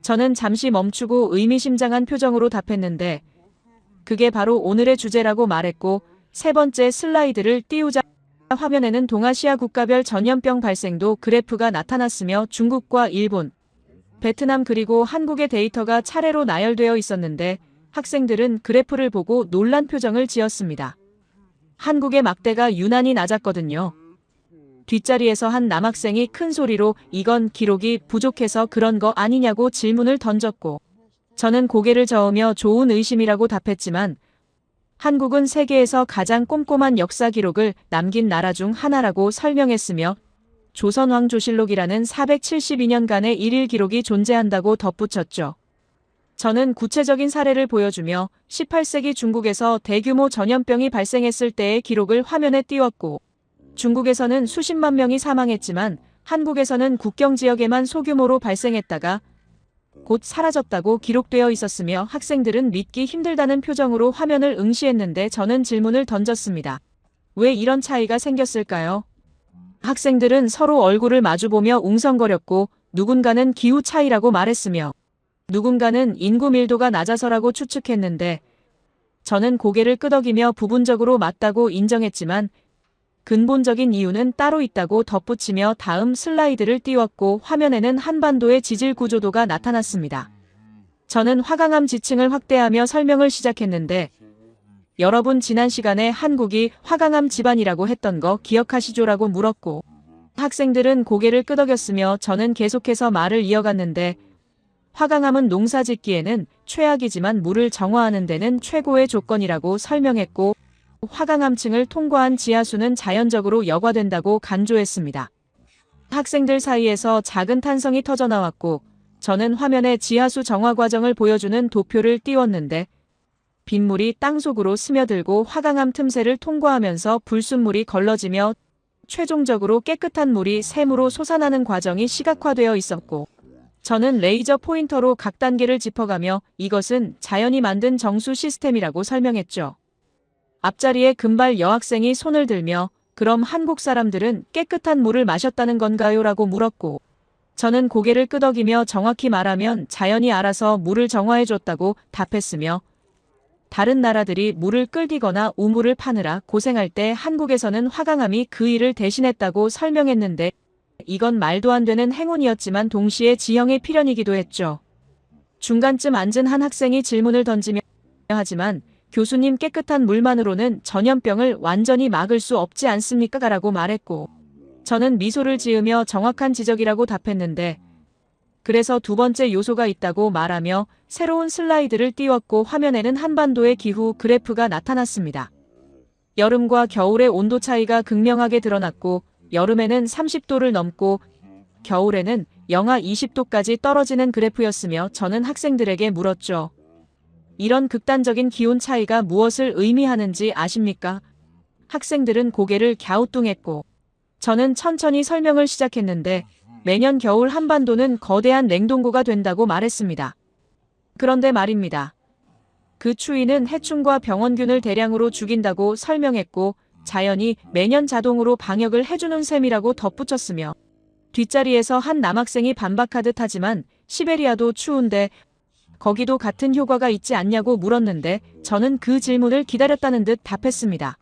저는 잠시 멈추고 의미심장한 표정으로 답했는데 그게 바로 오늘의 주제라고 말했고 세 번째 슬라이드를 띄우자 화면에는 동아시아 국가별 전염병 발생도 그래프가 나타났으며 중국과 일본, 베트남 그리고 한국의 데이터가 차례로 나열되어 있었는데 학생들은 그래프를 보고 놀란 표정을 지었습니다. 한국의 막대가 유난히 낮았거든요. 뒷자리에서 한 남학생이 큰 소리로 이건 기록이 부족해서 그런 거 아니냐고 질문을 던졌고 저는 고개를 저으며 좋은 의심이라고 답했지만 한국은 세계에서 가장 꼼꼼한 역사 기록을 남긴 나라 중 하나라고 설명했으며 조선왕조실록이라는 472년간의 일일 기록이 존재한다고 덧붙였죠. 저는 구체적인 사례를 보여주며 18세기 중국에서 대규모 전염병이 발생했을 때의 기록을 화면에 띄웠고 중국에서는 수십만 명이 사망했지만 한국에서는 국경 지역에만 소규모로 발생했다가 곧 사라졌다고 기록되어 있었으며 학생들은 믿기 힘들다는 표정으로 화면을 응시했는데 저는 질문을 던졌습니다. 왜 이런 차이가 생겼을까요? 학생들은 서로 얼굴을 마주보며 웅성거렸고 누군가는 기후 차이라고 말했으며 누군가는 인구 밀도가 낮아서라고 추측했는데 저는 고개를 끄덕이며 부분적으로 맞다고 인정했지만 근본적인 이유는 따로 있다고 덧붙이며 다음 슬라이드를 띄웠고 화면에는 한반도의 지질 구조도가 나타났습니다. 저는 화강암 지층을 확대하며 설명을 시작했는데 여러분 지난 시간에 한국이 화강암 집안이라고 했던 거 기억하시죠? 라고 물었고 학생들은 고개를 끄덕였으며 저는 계속해서 말을 이어갔는데 화강암은 농사 짓기에는 최악이지만 물을 정화하는 데는 최고의 조건이라고 설명했고 화강암층을 통과한 지하수는 자연적으로 여과된다고 강조했습니다. 학생들 사이에서 작은 탄성이 터져나왔고 저는 화면에 지하수 정화 과정을 보여주는 도표를 띄웠는데 빗물이 땅속으로 스며들고 화강암 틈새를 통과하면서 불순물이 걸러지며 최종적으로 깨끗한 물이 샘으로 솟아나는 과정이 시각화되어 있었고 저는 레이저 포인터로 각 단계를 짚어가며 이것은 자연이 만든 정수 시스템이라고 설명했죠. 앞자리에 금발 여학생이 손을 들며 그럼 한국 사람들은 깨끗한 물을 마셨다는 건가요? 라고 물었고 저는 고개를 끄덕이며 정확히 말하면 자연이 알아서 물을 정화해줬다고 답했으며 다른 나라들이 물을 끌기거나 우물을 파느라 고생할 때 한국에서는 화강암이 그 일을 대신했다고 설명했는데 이건 말도 안 되는 행운이었지만 동시에 지형의 필연이기도 했죠. 중간쯤 앉은 한 학생이 질문을 던지며 하지만 교수님 깨끗한 물만으로는 전염병을 완전히 막을 수 없지 않습니까? 라고 말했고 저는 미소를 지으며 정확한 지적이라고 답했는데 그래서 두 번째 요소가 있다고 말하며 새로운 슬라이드를 띄웠고 화면에는 한반도의 기후 그래프가 나타났습니다. 여름과 겨울의 온도 차이가 극명하게 드러났고 여름에는 30도를 넘고 겨울에는 영하 20도까지 떨어지는 그래프였으며 저는 학생들에게 물었죠. 이런 극단적인 기온 차이가 무엇을 의미하는지 아십니까? 학생들은 고개를 갸우뚱했고 저는 천천히 설명을 시작했는데 매년 겨울 한반도는 거대한 냉동고가 된다고 말했습니다. 그런데 말입니다. 그 추위는 해충과 병원균을 대량으로 죽인다고 설명했고 자연이 매년 자동으로 방역을 해주는 셈이라고 덧붙였으며 뒷자리에서 한 남학생이 반박하듯 하지만 시베리아도 추운데 거기도 같은 효과가 있지 않냐고 물었는데 저는 그 질문을 기다렸다는 듯 답했습니다.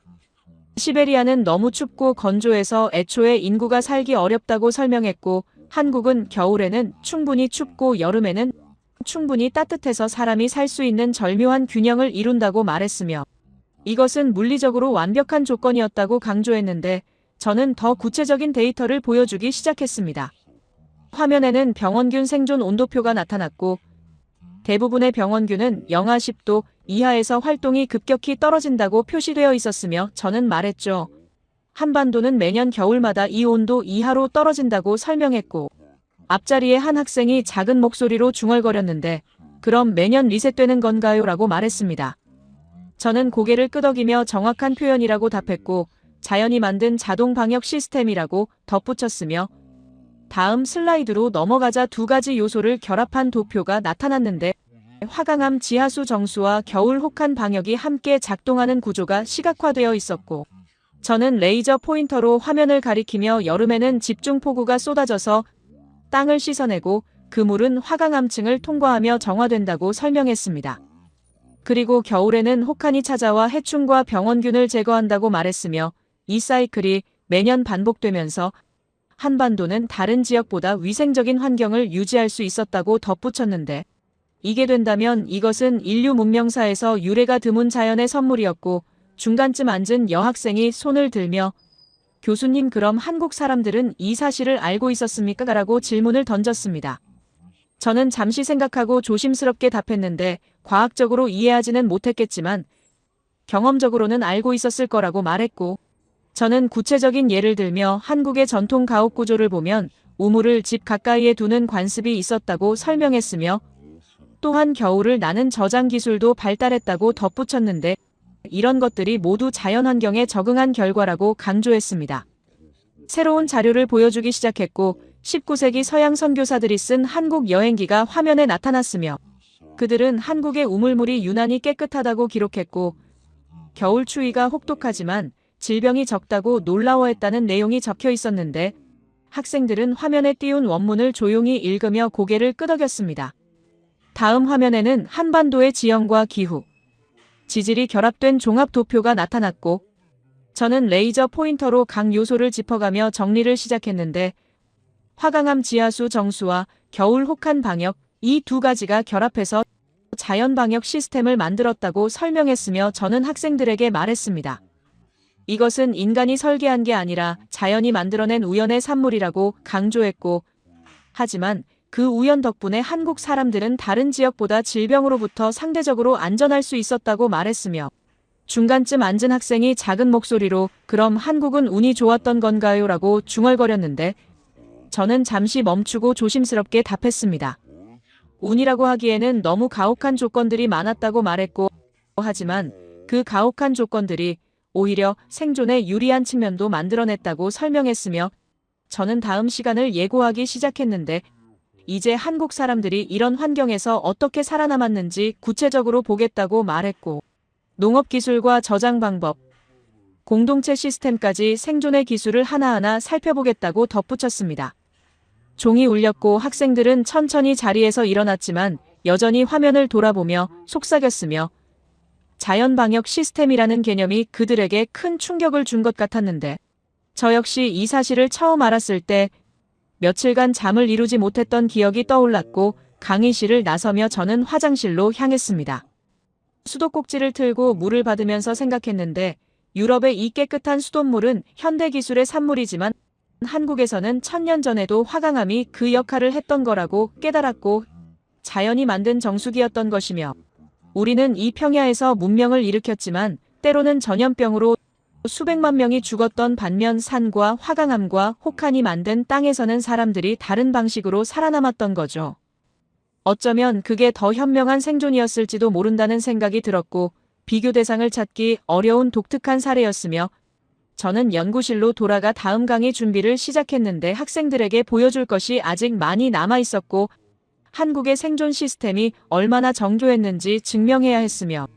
시베리아는 너무 춥고 건조해서 애초에 인구가 살기 어렵다고 설명했고 한국은 겨울에는 충분히 춥고 여름에는 충분히 따뜻해서 사람이 살 수 있는 절묘한 균형을 이룬다고 말했으며 이것은 물리적으로 완벽한 조건이었다고 강조했는데 저는 더 구체적인 데이터를 보여주기 시작했습니다. 화면에는 병원균 생존 온도표가 나타났고 대부분의 병원균은 영하 10도 이하에서 활동이 급격히 떨어진다고 표시되어 있었으며 저는 말했죠. 한반도는 매년 겨울마다 이 온도 이하로 떨어진다고 설명했고 앞자리에 한 학생이 작은 목소리로 중얼거렸는데 그럼 매년 리셋되는 건가요? 라고 말했습니다. 저는 고개를 끄덕이며 정확한 표현이라고 답했고 자연이 만든 자동 방역 시스템이라고 덧붙였으며 다음 슬라이드로 넘어가자 두 가지 요소를 결합한 도표가 나타났는데 화강암 지하수 정수와 겨울 혹한 방역이 함께 작동하는 구조가 시각화되어 있었고 저는 레이저 포인터로 화면을 가리키며 여름에는 집중폭우가 쏟아져서 땅을 씻어내고 그 물은 화강암층을 통과하며 정화된다고 설명했습니다. 그리고 겨울에는 혹한이 찾아와 해충과 병원균을 제거한다고 말했으며 이 사이클이 매년 반복되면서 한반도는 다른 지역보다 위생적인 환경을 유지할 수 있었다고 덧붙였는데 이게 된다면 이것은 인류 문명사에서 유례가 드문 자연의 선물이었고 중간쯤 앉은 여학생이 손을 들며 교수님 그럼 한국 사람들은 이 사실을 알고 있었습니까? 라고 질문을 던졌습니다. 저는 잠시 생각하고 조심스럽게 답했는데 과학적으로 이해하지는 못했겠지만 경험적으로는 알고 있었을 거라고 말했고 저는 구체적인 예를 들며 한국의 전통 가옥 구조를 보면 우물을 집 가까이에 두는 관습이 있었다고 설명했으며 또한 겨울을 나는 저장 기술도 발달했다고 덧붙였는데 이런 것들이 모두 자연환경에 적응한 결과라고 강조했습니다. 새로운 자료를 보여주기 시작했고 19세기 서양 선교사들이 쓴 한국 여행기가 화면에 나타났으며 그들은 한국의 우물물이 유난히 깨끗하다고 기록했고 겨울 추위가 혹독하지만 질병이 적다고 놀라워했다는 내용이 적혀 있었는데 학생들은 화면에 띄운 원문을 조용히 읽으며 고개를 끄덕였습니다. 다음 화면에는 한반도의 지형과 기후, 지질이 결합된 종합 도표가 나타났고 저는 레이저 포인터로 각 요소를 짚어가며 정리를 시작했는데 화강암 지하수 정수와 겨울 혹한 방역 이 두 가지가 결합해서 자연 방역 시스템을 만들었다고 설명했으며 저는 학생들에게 말했습니다. 이것은 인간이 설계한 게 아니라 자연이 만들어낸 우연의 산물이라고 강조했고 하지만 그 우연 덕분에 한국 사람들은 다른 지역보다 질병으로부터 상대적으로 안전할 수 있었다고 말했으며 중간쯤 앉은 학생이 작은 목소리로 그럼 한국은 운이 좋았던 건가요? 라고 중얼거렸는데 저는 잠시 멈추고 조심스럽게 답했습니다. 운이라고 하기에는 너무 가혹한 조건들이 많았다고 말했고 하지만 그 가혹한 조건들이 오히려 생존에 유리한 측면도 만들어냈다고 설명했으며 저는 다음 시간을 예고하기 시작했는데 이제 한국 사람들이 이런 환경에서 어떻게 살아남았는지 구체적으로 보겠다고 말했고 농업기술과 저장 방법, 공동체 시스템까지 생존의 기술을 하나하나 살펴보겠다고 덧붙였습니다. 종이 울렸고 학생들은 천천히 자리에서 일어났지만 여전히 화면을 돌아보며 속삭였으며 자연방역 시스템이라는 개념이 그들에게 큰 충격을 준 것 같았는데 저 역시 이 사실을 처음 알았을 때 며칠간 잠을 이루지 못했던 기억이 떠올랐고 강의실을 나서며 저는 화장실로 향했습니다. 수도꼭지를 틀고 물을 받으면서 생각했는데 유럽의 이 깨끗한 수돗물은 현대기술의 산물이지만 한국에서는 1000년 전에도 화강암이 그 역할을 했던 거라고 깨달았고 자연이 만든 정수기였던 것이며 우리는 이 평야에서 문명을 일으켰지만 때로는 전염병으로 수백만 명이 죽었던 반면 산과 화강암과 혹한이 만든 땅에서는 사람들이 다른 방식으로 살아남았던 거죠. 어쩌면 그게 더 현명한 생존이었을지도 모른다는 생각이 들었고 비교 대상을 찾기 어려운 독특한 사례였으며 저는 연구실로 돌아가 다음 강의 준비를 시작했는데 학생들에게 보여줄 것이 아직 많이 남아있었고 한국의 생존 시스템이 얼마나 정교했는지 증명해야 했으며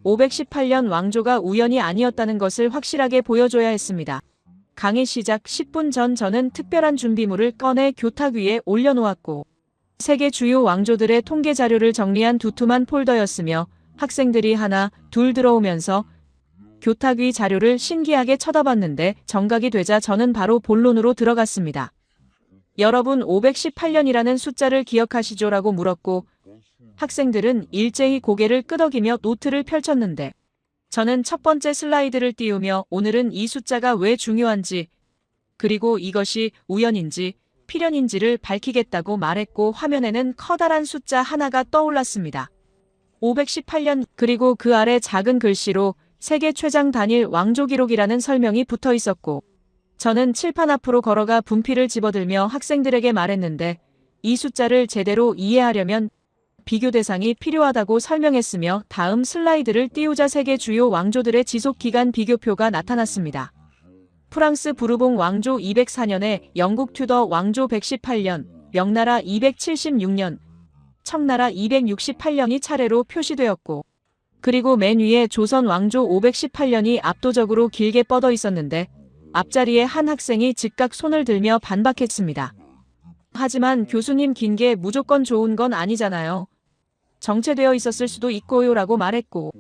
518년 왕조가 우연이 아니었다는 것을 확실하게 보여줘야 했습니다. 강의 시작 10분 전 저는 특별한 준비물을 꺼내 교탁 위에 올려놓았고 세계 주요 왕조들의 통계 자료를 정리한 두툼한 폴더였으며 학생들이 하나, 둘 들어오면서 교탁 위 자료를 신기하게 쳐다봤는데 정각이 되자 저는 바로 본론으로 들어갔습니다. 여러분 518년이라는 숫자를 기억하시죠? 라고 물었고 학생들은 일제히 고개를 끄덕이며 노트를 펼쳤는데 저는 첫 번째 슬라이드를 띄우며 오늘은 이 숫자가 왜 중요한지 그리고 이것이 우연인지 필연인지를 밝히겠다고 말했고 화면에는 커다란 숫자 하나가 떠올랐습니다. 518년 그리고 그 아래 작은 글씨로 세계 최장 단일 왕조 기록이라는 설명이 붙어 있었고, 저는 칠판 앞으로 걸어가 분필을 집어들며 학생들에게 말했는데, 이 숫자를 제대로 이해하려면 비교 대상이 필요하다고 설명했으며 다음 슬라이드를 띄우자 세계 주요 왕조들의 지속기간 비교표가 나타났습니다. 프랑스 부르봉 왕조 204년에 영국 튜더 왕조 118년, 명나라 276년, 청나라 268년이 차례로 표시되었고, 그리고 맨 위에 조선 왕조 518년이 압도적으로 길게 뻗어 있었는데 앞자리에 한 학생이 즉각 손을 들며 반박했습니다. 하지만 교수님 긴 게 무조건 좋은 건 아니잖아요. 정체되어 있었을 수도 있고요 라고 말했고,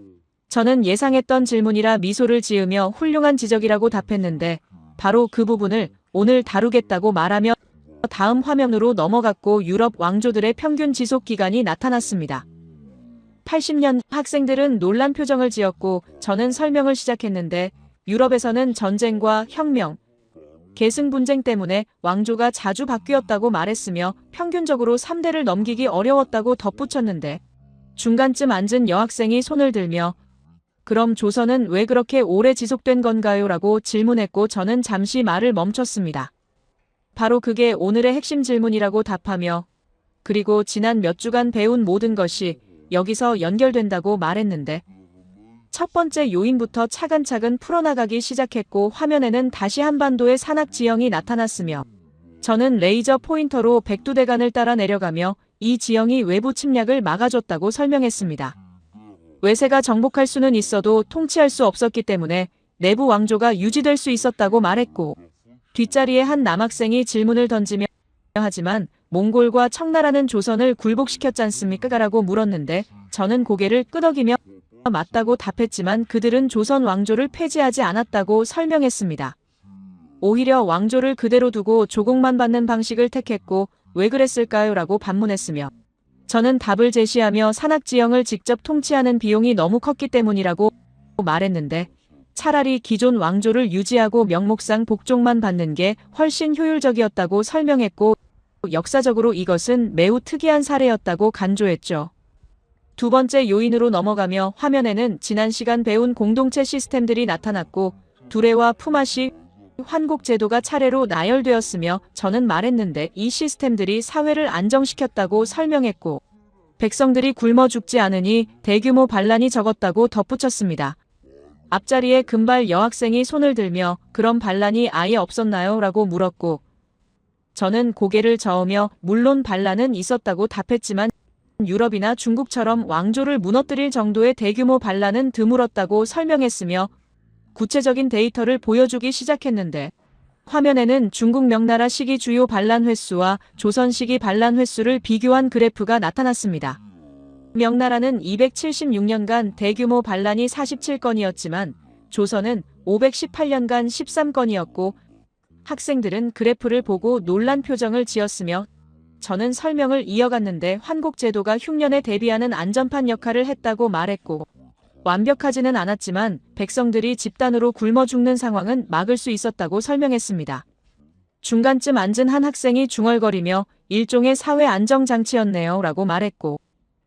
저는 예상했던 질문이라 미소를 지으며 훌륭한 지적이라고 답했는데 바로 그 부분을 오늘 다루겠다고 말하며 다음 화면으로 넘어갔고 유럽 왕조들의 평균 지속 기간이 나타났습니다. 80년 학생들은 놀란 표정을 지었고 저는 설명을 시작했는데 유럽에서는 전쟁과 혁명, 계승 분쟁 때문에 왕조가 자주 바뀌었다고 말했으며 평균적으로 3대를 넘기기 어려웠다고 덧붙였는데 중간쯤 앉은 여학생이 손을 들며 그럼 조선은 왜 그렇게 오래 지속된 건가요? 라고 질문했고 저는 잠시 말을 멈췄습니다. 바로 그게 오늘의 핵심 질문이라고 답하며 그리고 지난 몇 주간 배운 모든 것이 여기서 연결된다고 말했는데 첫 번째 요인부터 차근차근 풀어나가기 시작했고 화면에는 다시 한반도의 산악 지형이 나타났으며 저는 레이저 포인터로 백두대간을 따라 내려가며 이 지형이 외부 침략을 막아줬다고 설명했습니다. 외세가 정복할 수는 있어도 통치할 수 없었기 때문에 내부 왕조가 유지될 수 있었다고 말했고 뒷자리에 한 남학생이 질문을 던지며 하지만 몽골과 청나라는 조선을 굴복시켰지 않습니까? 라고 물었는데 저는 고개를 끄덕이며 맞다고 답했지만 그들은 조선 왕조를 폐지하지 않았다고 설명했습니다. 오히려 왕조를 그대로 두고 조공만 받는 방식을 택했고 왜 그랬을까요? 라고 반문했으며 저는 답을 제시하며 산악지형을 직접 통치하는 비용이 너무 컸기 때문이라고 말했는데 차라리 기존 왕조를 유지하고 명목상 복종만 받는 게 훨씬 효율적이었다고 설명했고 역사적으로 이것은 매우 특이한 사례였다고 간주했죠. 두 번째 요인으로 넘어가며 화면에는 지난 시간 배운 공동체 시스템들이 나타났고 두레와 푸마시 환국 제도가 차례로 나열되었으며 저는 말했는데 이 시스템들이 사회를 안정시켰다고 설명했고 백성들이 굶어 죽지 않으니 대규모 반란이 적었다고 덧붙였습니다. 앞자리에 금발 여학생이 손을 들며 그런 반란이 아예 없었나요? 라고 물었고 저는 고개를 저으며 물론 반란은 있었다고 답했지만 유럽이나 중국처럼 왕조를 무너뜨릴 정도의 대규모 반란은 드물었다고 설명했으며 구체적인 데이터를 보여주기 시작했는데 화면에는 중국 명나라 시기 주요 반란 횟수와 조선 시기 반란 횟수를 비교한 그래프가 나타났습니다. 명나라는 276년간 대규모 반란이 47건이었지만 조선은 518년간 13건이었고 학생들은 그래프를 보고 놀란 표정을 지었으며 저는 설명을 이어갔는데 환국제도가 흉년에 대비하는 안전판 역할을 했다고 말했고 완벽하지는 않았지만 백성들이 집단으로 굶어 죽는 상황은 막을 수 있었다고 설명했습니다. 중간쯤 앉은 한 학생이 중얼거리며 일종의 사회 안정장치였네요 라고 말했고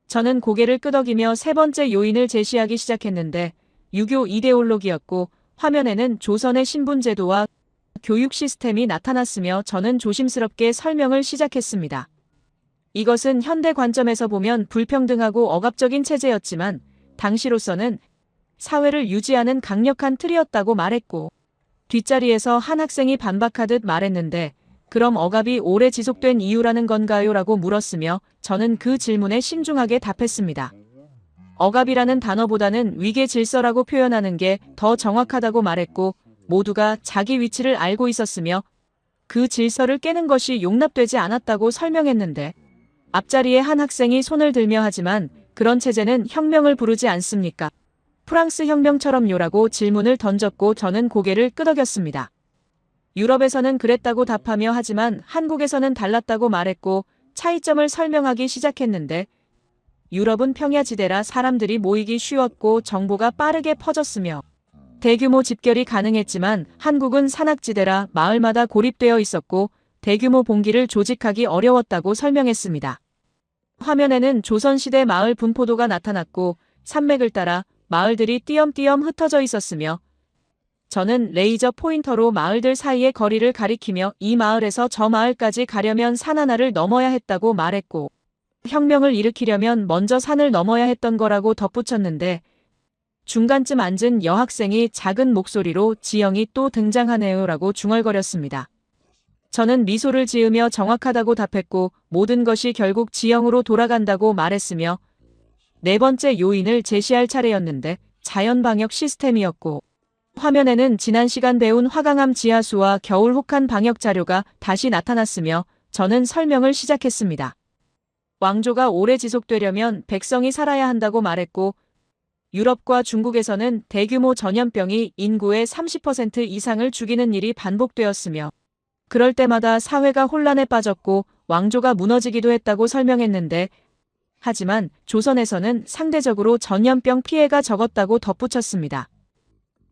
저는 고개를 끄덕이며 세 번째 요인을 제시하기 시작했는데 유교 이데올로기였고 화면에는 조선의 신분제도와 교육 시스템이 나타났으며 저는 조심스럽게 설명을 시작했습니다. 이것은 현대 관점에서 보면 불평등하고 억압적인 체제였지만 당시로서는 사회를 유지하는 강력한 틀이었다고 말했고 뒷자리에서 한 학생이 반박하듯 말했는데 그럼 억압이 오래 지속된 이유라는 건가요? 라고 물었으며 저는 그 질문에 신중하게 답했습니다. 억압이라는 단어보다는 위계 질서라고 표현하는 게 더 정확하다고 말했고 모두가 자기 위치를 알고 있었으며 그 질서를 깨는 것이 용납되지 않았다고 설명했는데 앞자리에 한 학생이 손을 들며 하지만 그런 체제는 혁명을 부르지 않습니까? 프랑스 혁명처럼요라고 질문을 던졌고 저는 고개를 끄덕였습니다. 유럽에서는 그랬다고 답하며 하지만 한국에서는 달랐다고 말했고 차이점을 설명하기 시작했는데 유럽은 평야지대라 사람들이 모이기 쉬웠고 정보가 빠르게 퍼졌으며 대규모 집결이 가능했지만 한국은 산악지대라 마을마다 고립되어 있었고 대규모 봉기를 조직하기 어려웠다고 설명했습니다. 화면에는 조선시대 마을 분포도가 나타났고 산맥을 따라 마을들이 띄엄띄엄 흩어져 있었으며 저는 레이저 포인터로 마을들 사이의 거리를 가리키며 이 마을에서 저 마을까지 가려면 산 하나를 넘어야 했다고 말했고 혁명을 일으키려면 먼저 산을 넘어야 했던 거라고 덧붙였는데 중간쯤 앉은 여학생이 작은 목소리로 지영이 또 등장하네요라고 중얼거렸습니다. 저는 미소를 지으며 정확하다고 답했고 모든 것이 결국 지영으로 돌아간다고 말했으며 네 번째 요인을 제시할 차례였는데 자연방역 시스템이었고 화면에는 지난 시간 배운 화강암 지하수와 겨울 혹한 방역 자료가 다시 나타났으며 저는 설명을 시작했습니다. 왕조가 오래 지속되려면 백성이 살아야 한다고 말했고 유럽과 중국에서는 대규모 전염병이 인구의 30% 이상을 죽이는 일이 반복되었으며 그럴 때마다 사회가 혼란에 빠졌고 왕조가 무너지기도 했다고 설명했는데 하지만 조선에서는 상대적으로 전염병 피해가 적었다고 덧붙였습니다.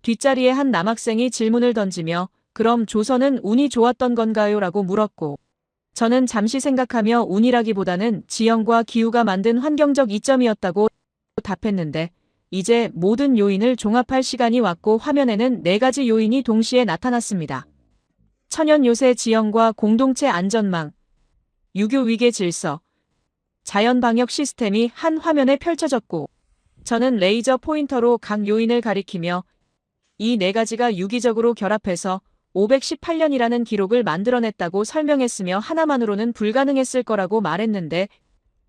뒷자리에 한 남학생이 질문을 던지며 그럼 조선은 운이 좋았던 건가요? 라고 물었고 저는 잠시 생각하며 운이라기보다는 지형과 기후가 만든 환경적 이점이었다고 답했는데 이제 모든 요인을 종합할 시간이 왔고 화면에는 4가지 요인이 동시에 나타났습니다. 천연 요새 지형과 공동체 안전망, 유교 위계 질서, 자연 방역 시스템이 한 화면에 펼쳐졌고 저는 레이저 포인터로 각 요인을 가리키며 이 4가지가 유기적으로 결합해서 518년이라는 기록을 만들어냈다고 설명했으며 하나만으로는 불가능했을 거라고 말했는데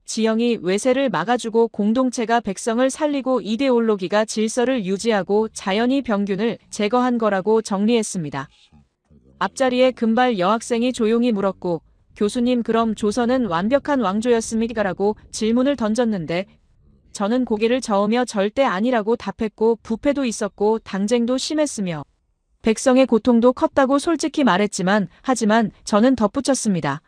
지형이 외세를 막아주고 공동체가 백성을 살리고 이데올로기가 질서를 유지하고 자연이 병균을 제거한 거라고 정리했습니다. 앞자리에 금발 여학생이 조용히 물었고 교수님 그럼 조선은 완벽한 왕조였습니까? 라고 질문을 던졌는데 저는 고개를 저으며 절대 아니라고 답했고 부패도 있었고 당쟁도 심했으며 백성의 고통도 컸다고 솔직히 말했지만 하지만 저는 덧붙였습니다.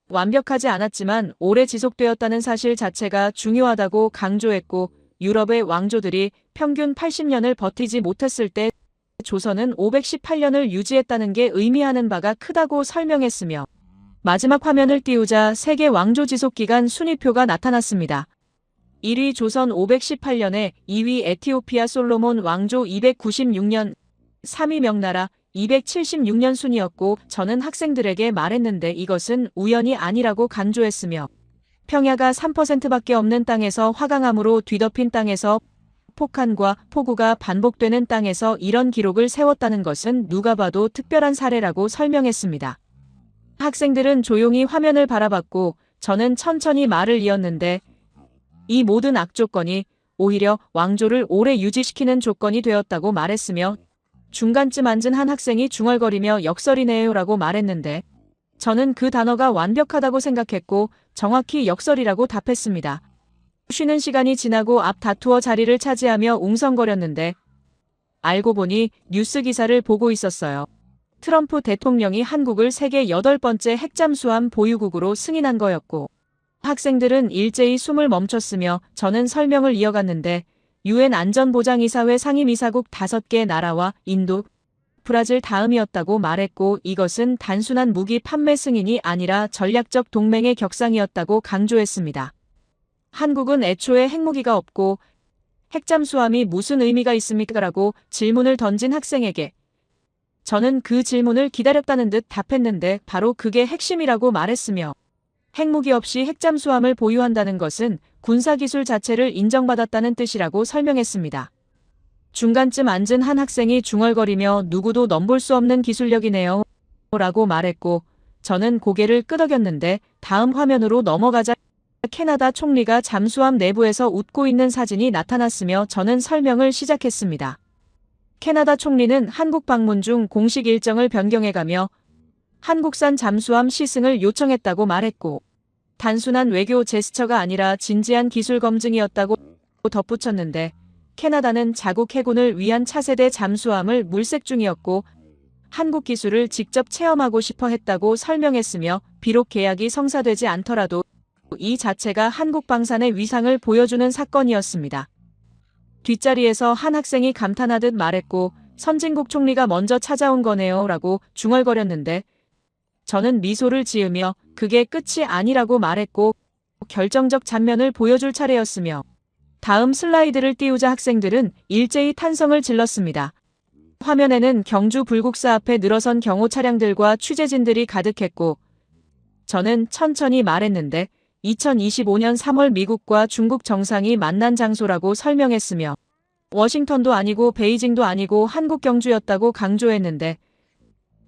완벽하지 않았지만 오래 지속되었다는 사실 자체가 중요하다고 강조했고 유럽의 왕조들이 평균 80년을 버티지 못했을 때 조선은 518년을 유지했다는 게 의미하는 바가 크다고 설명했으며 마지막 화면을 띄우자 세계 왕조 지속기간 순위표가 나타났습니다. 1위 조선 518년에 2위 에티오피아 솔로몬 왕조 296년, 3위 명나라 276년 순이었고 저는 학생들에게 말했는데 이것은 우연이 아니라고 강조했으며 평야가 3%밖에 없는 땅에서 화강암으로 뒤덮인 땅에서 폭한과 폭우가 반복되는 땅에서 이런 기록을 세웠다는 것은 누가 봐도 특별한 사례라고 설명했습니다. 학생들은 조용히 화면을 바라봤고 저는 천천히 말을 이었는데 이 모든 악조건이 오히려 왕조를 오래 유지시키는 조건이 되었다고 말했으며 중간쯤 앉은 한 학생이 중얼거리며 역설이네요 라고 말했는데 저는 그 단어가 완벽하다고 생각했고 정확히 역설이라고 답했습니다. 쉬는 시간이 지나고 앞 다투어 자리를 차지하며 웅성거렸는데 알고 보니 뉴스 기사를 보고 있었어요. 트럼프 대통령이 한국을 세계 8번째 핵잠수함 보유국으로 승인한 거였고 학생들은 일제히 숨을 멈췄으며 저는 설명을 이어갔는데 유엔 안전보장이사회 상임이사국 5개 나라와 인도, 브라질 다음이었다고 말했고 이것은 단순한 무기 판매 승인이 아니라 전략적 동맹의 격상이었다고 강조했습니다. 한국은 애초에 핵무기가 없고 핵잠수함이 무슨 의미가 있습니까? 라고 질문을 던진 학생에게 저는 그 질문을 기다렸다는 듯 답했는데 바로 그게 핵심이라고 말했으며 핵무기 없이 핵잠수함을 보유한다는 것은 군사기술 자체를 인정받았다는 뜻이라고 설명했습니다. 중간쯤 앉은 한 학생이 중얼거리며 누구도 넘볼 수 없는 기술력이네요 라고 말했고 저는 고개를 끄덕였는데 다음 화면으로 넘어가자 캐나다 총리가 잠수함 내부에서 웃고 있는 사진이 나타났으며 저는 설명을 시작했습니다. 캐나다 총리는 한국 방문 중 공식 일정을 변경해가며 한국산 잠수함 시승을 요청했다고 말했고 단순한 외교 제스처가 아니라 진지한 기술 검증이었다고 덧붙였는데 캐나다는 자국 해군을 위한 차세대 잠수함을 물색 중이었고 한국 기술을 직접 체험하고 싶어 했다고 설명했으며 비록 계약이 성사되지 않더라도 이 자체가 한국 방산의 위상을 보여주는 사건이었습니다. 뒷자리에서 한 학생이 감탄하듯 말했고 선진국 총리가 먼저 찾아온 거네요 라고 중얼거렸는데 저는 미소를 지으며 그게 끝이 아니라고 말했고 결정적 장면을 보여줄 차례였으며 다음 슬라이드를 띄우자 학생들은 일제히 탄성을 질렀습니다. 화면에는 경주 불국사 앞에 늘어선 경호 차량들과 취재진들이 가득했고 저는 천천히 말했는데 2025년 3월 미국과 중국 정상이 만난 장소라고 설명했으며 워싱턴도 아니고 베이징도 아니고 한국 경주였다고 강조했는데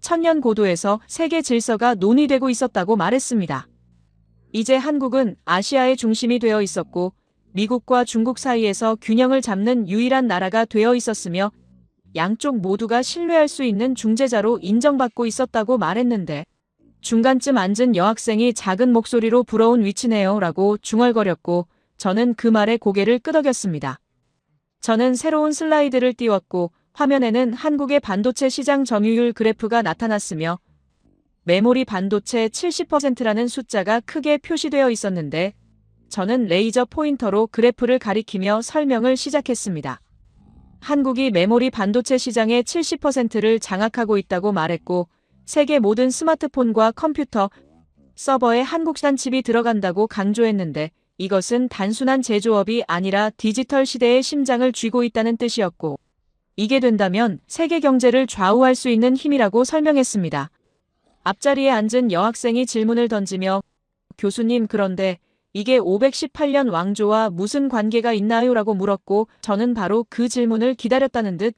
천년 고도에서 세계 질서가 논의되고 있었다고 말했습니다. 이제 한국은 아시아의 중심이 되어 있었고 미국과 중국 사이에서 균형을 잡는 유일한 나라가 되어 있었으며 양쪽 모두가 신뢰할 수 있는 중재자로 인정받고 있었다고 말했는데 중간쯤 앉은 여학생이 작은 목소리로 부러운 위치네요 라고 중얼거렸고 저는 그 말에 고개를 끄덕였습니다. 저는 새로운 슬라이드를 띄웠고 화면에는 한국의 반도체 시장 점유율 그래프가 나타났으며 메모리 반도체 70%라는 숫자가 크게 표시되어 있었는데 저는 레이저 포인터로 그래프를 가리키며 설명을 시작했습니다. 한국이 메모리 반도체 시장의 70%를 장악하고 있다고 말했고 세계 모든 스마트폰과 컴퓨터, 서버에 한국산 칩이 들어간다고 강조했는데 이것은 단순한 제조업이 아니라 디지털 시대의 심장을 쥐고 있다는 뜻이었고 이게 된다면 세계 경제를 좌우할 수 있는 힘이라고 설명했습니다. 앞자리에 앉은 여학생이 질문을 던지며 교수님 그런데 이게 518년 왕조와 무슨 관계가 있나요? 라고 물었고 저는 바로 그 질문을 기다렸다는 듯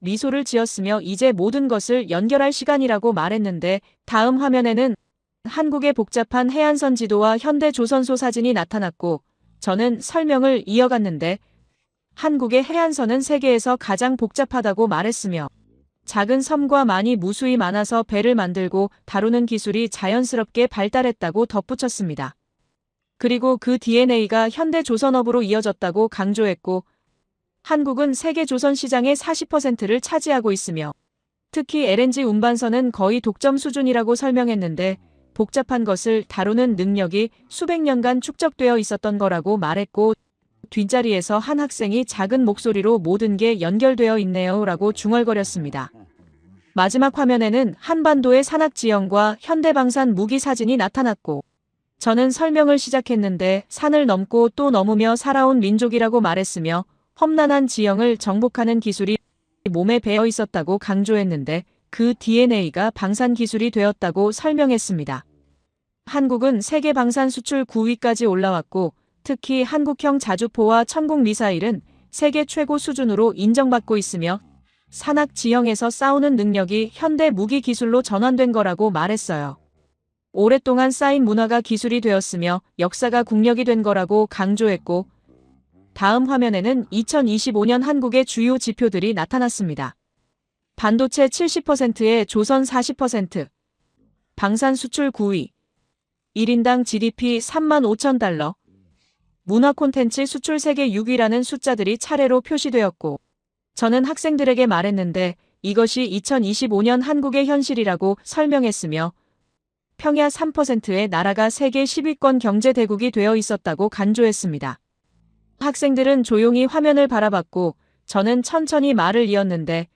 미소를 지었으며 이제 모든 것을 연결할 시간이라고 말했는데 다음 화면에는 한국의 복잡한 해안선 지도와 현대 조선소 사진이 나타났고 저는 설명을 이어갔는데 한국의 해안선은 세계에서 가장 복잡하다고 말했으며 작은 섬과 많이 무수히 많아서 배를 만들고 다루는 기술이 자연스럽게 발달했다고 덧붙였습니다. 그리고 그 DNA가 현대 조선업으로 이어졌다고 강조했고 한국은 세계 조선 시장의 40%를 차지하고 있으며 특히 LNG 운반선은 거의 독점 수준이라고 설명했는데 복잡한 것을 다루는 능력이 수백 년간 축적되어 있었던 거라고 말했고 뒷자리에서 한 학생이 작은 목소리로 모든 게 연결되어 있네요 라고 중얼거렸습니다. 마지막 화면에는 한반도의 산악 지형과 현대방산 무기 사진이 나타났고 저는 설명을 시작했는데 산을 넘고 또 넘으며 살아온 민족이라고 말했으며 험난한 지형을 정복하는 기술이 몸에 배어 있었다고 강조했는데 그 DNA가 방산 기술이 되었다고 설명했습니다. 한국은 세계 방산 수출 9위까지 올라왔고 특히 한국형 자주포와 천국 미사일은 세계 최고 수준으로 인정받고 있으며 산악 지형에서 싸우는 능력이 현대 무기 기술로 전환된 거라고 말했어요. 오랫동안 쌓인 문화가 기술이 되었으며 역사가 국력이 된 거라고 강조했고 다음 화면에는 2025년 한국의 주요 지표들이 나타났습니다. 반도체 70%에 조선 40%, 방산 수출 9위, 1인당 GDP 35,000달러, 문화 콘텐츠 수출 세계 6위라는 숫자들이 차례로 표시되었고 저는 학생들에게 말했는데 이것이 2025년 한국의 현실이라고 설명했으며 평야 3%의 나라가 세계 10위권 경제대국이 되어 있었다고 간주했습니다. 학생들은 조용히 화면을 바라봤고 저는 천천히 말을 이었는데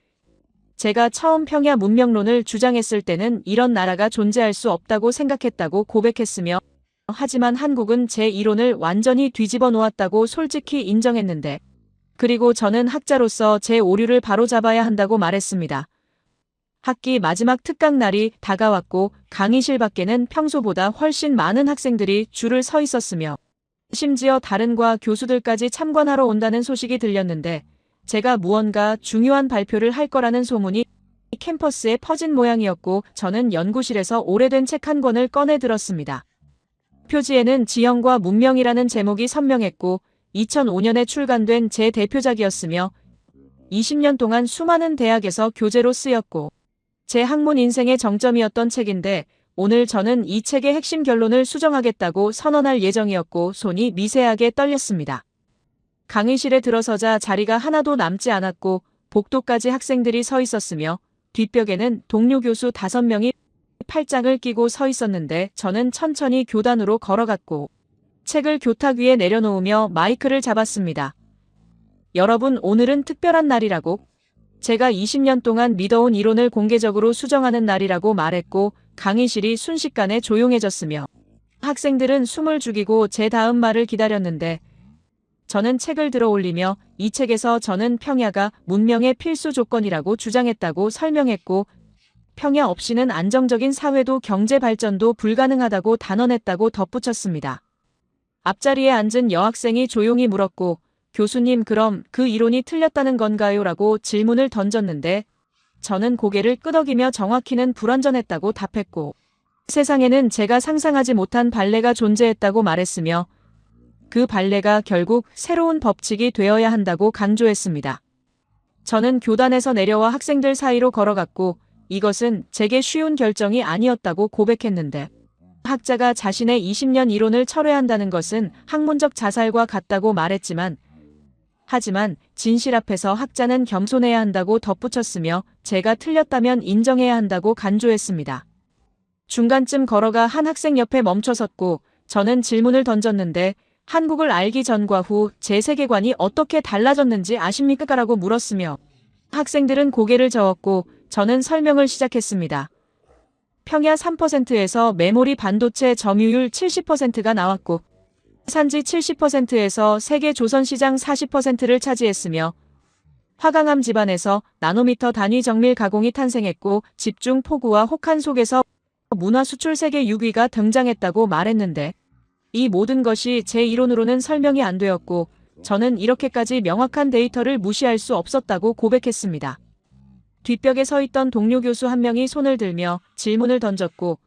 제가 처음 평야 문명론을 주장했을 때는 이런 나라가 존재할 수 없다고 생각했다고 고백했으며 하지만 한국은 제 이론을 완전히 뒤집어 놓았다고 솔직히 인정했는데 그리고 저는 학자로서 제 오류를 바로잡아야 한다고 말했습니다. 학기 마지막 특강 날이 다가왔고 강의실 밖에는 평소보다 훨씬 많은 학생들이 줄을 서 있었으며 심지어 다른 과 교수들까지 참관하러 온다는 소식이 들렸는데 제가 무언가 중요한 발표를 할 거라는 소문이 캠퍼스에 퍼진 모양이었고 저는 연구실에서 오래된 책 한 권을 꺼내 들었습니다. 표지에는 지형과 문명이라는 제목이 선명했고 2005년에 출간된 제 대표작이었으며 20년 동안 수많은 대학에서 교재로 쓰였고 제 학문 인생의 정점이었던 책인데 오늘 저는 이 책의 핵심 결론을 수정하겠다고 선언할 예정이었고 손이 미세하게 떨렸습니다. 강의실에 들어서자 자리가 하나도 남지 않았고 복도까지 학생들이 서 있었으며 뒷벽에는 동료 교수 5명이 팔짱을 끼고 서 있었는데 저는 천천히 교단으로 걸어갔고 책을 교탁 위에 내려놓으며 마이크를 잡았습니다. 여러분, 오늘은 특별한 날이라고 제가 20년 동안 믿어온 이론을 공개적으로 수정하는 날이라고 말했고 강의실이 순식간에 조용해졌으며 학생들은 숨을 죽이고 제 다음 말을 기다렸는데 저는 책을 들어 올리며 이 책에서 저는 평야가 문명의 필수 조건이라고 주장했다고 설명했고 평야 없이는 안정적인 사회도 경제 발전도 불가능하다고 단언했다고 덧붙였습니다. 앞자리에 앉은 여학생이 조용히 물었고 교수님 그럼 그 이론이 틀렸다는 건가요? 라고 질문을 던졌는데 저는 고개를 끄덕이며 정확히는 불완전했다고 답했고 세상에는 제가 상상하지 못한 발레가 존재했다고 말했으며 그 발레가 결국 새로운 법칙이 되어야 한다고 강조했습니다. 저는 교단에서 내려와 학생들 사이로 걸어갔고 이것은 제게 쉬운 결정이 아니었다고 고백했는데 학자가 자신의 20년 이론을 철회한다는 것은 학문적 자살과 같다고 말했지만 하지만 진실 앞에서 학자는 겸손해야 한다고 덧붙였으며 제가 틀렸다면 인정해야 한다고 간주했습니다. 중간쯤 걸어가 한 학생 옆에 멈춰섰고 저는 질문을 던졌는데 한국을 알기 전과 후 제 세계관이 어떻게 달라졌는지 아십니까? 라고 물었으며 학생들은 고개를 저었고 저는 설명을 시작했습니다. 평야 3%에서 메모리 반도체 점유율 70%가 나왔고 산지 70%에서 세계 조선시장 40%를 차지했으며 화강암 집안에서 나노미터 단위 정밀 가공이 탄생했고 집중 폭우와 혹한 속에서 문화 수출 세계 6위가 등장했다고 말했는데 이 모든 것이 제 이론으로는 설명이 안 되었고 저는 이렇게까지 명확한 데이터를 무시할 수 없었다고 고백했습니다. 뒷벽에 서 있던 동료 교수 한 명이 손을 들며 질문을 던졌고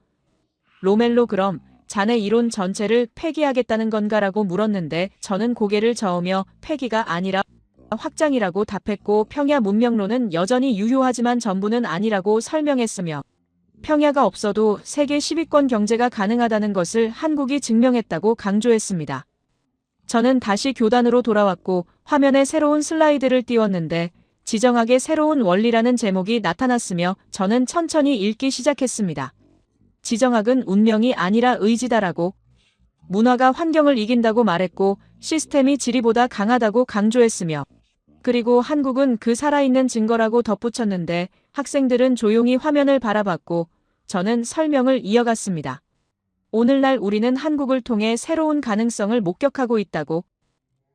로멜로 그럼 자네 이론 전체를 폐기하겠다는 건가라고 물었는데 저는 고개를 저으며 폐기가 아니라 확장이라고 답했고 평야 문명론은 여전히 유효하지만 전부는 아니라고 설명했으며 평야가 없어도 세계 10위권 경제가 가능하다는 것을 한국이 증명했다고 강조했습니다. 저는 다시 교단으로 돌아왔고 화면에 새로운 슬라이드를 띄웠는데 지정학의 새로운 원리라는 제목이 나타났으며 저는 천천히 읽기 시작했습니다. 지정학은 운명이 아니라 의지다라고 문화가 환경을 이긴다고 말했고 시스템이 지리보다 강하다고 강조했으며 그리고 한국은 그 살아있는 증거라고 덧붙였는데 학생들은 조용히 화면을 바라봤고 저는 설명을 이어갔습니다. 오늘날 우리는 한국을 통해 새로운 가능성을 목격하고 있다고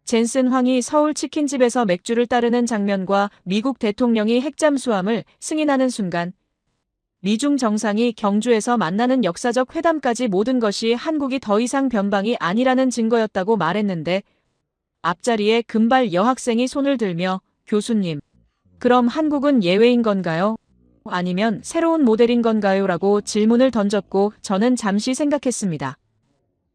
젠슨 황이 서울 치킨집에서 맥주를 따르는 장면과 미국 대통령이 핵잠수함을 승인하는 순간 미중 정상이 경주에서 만나는 역사적 회담까지 모든 것이 한국이 더 이상 변방이 아니라는 증거였다고 말했는데 앞자리에 금발 여학생이 손을 들며 교수님, 그럼 한국은 예외인 건가요? 아니면 새로운 모델인 건가요? 라고 질문을 던졌고 저는 잠시 생각했습니다.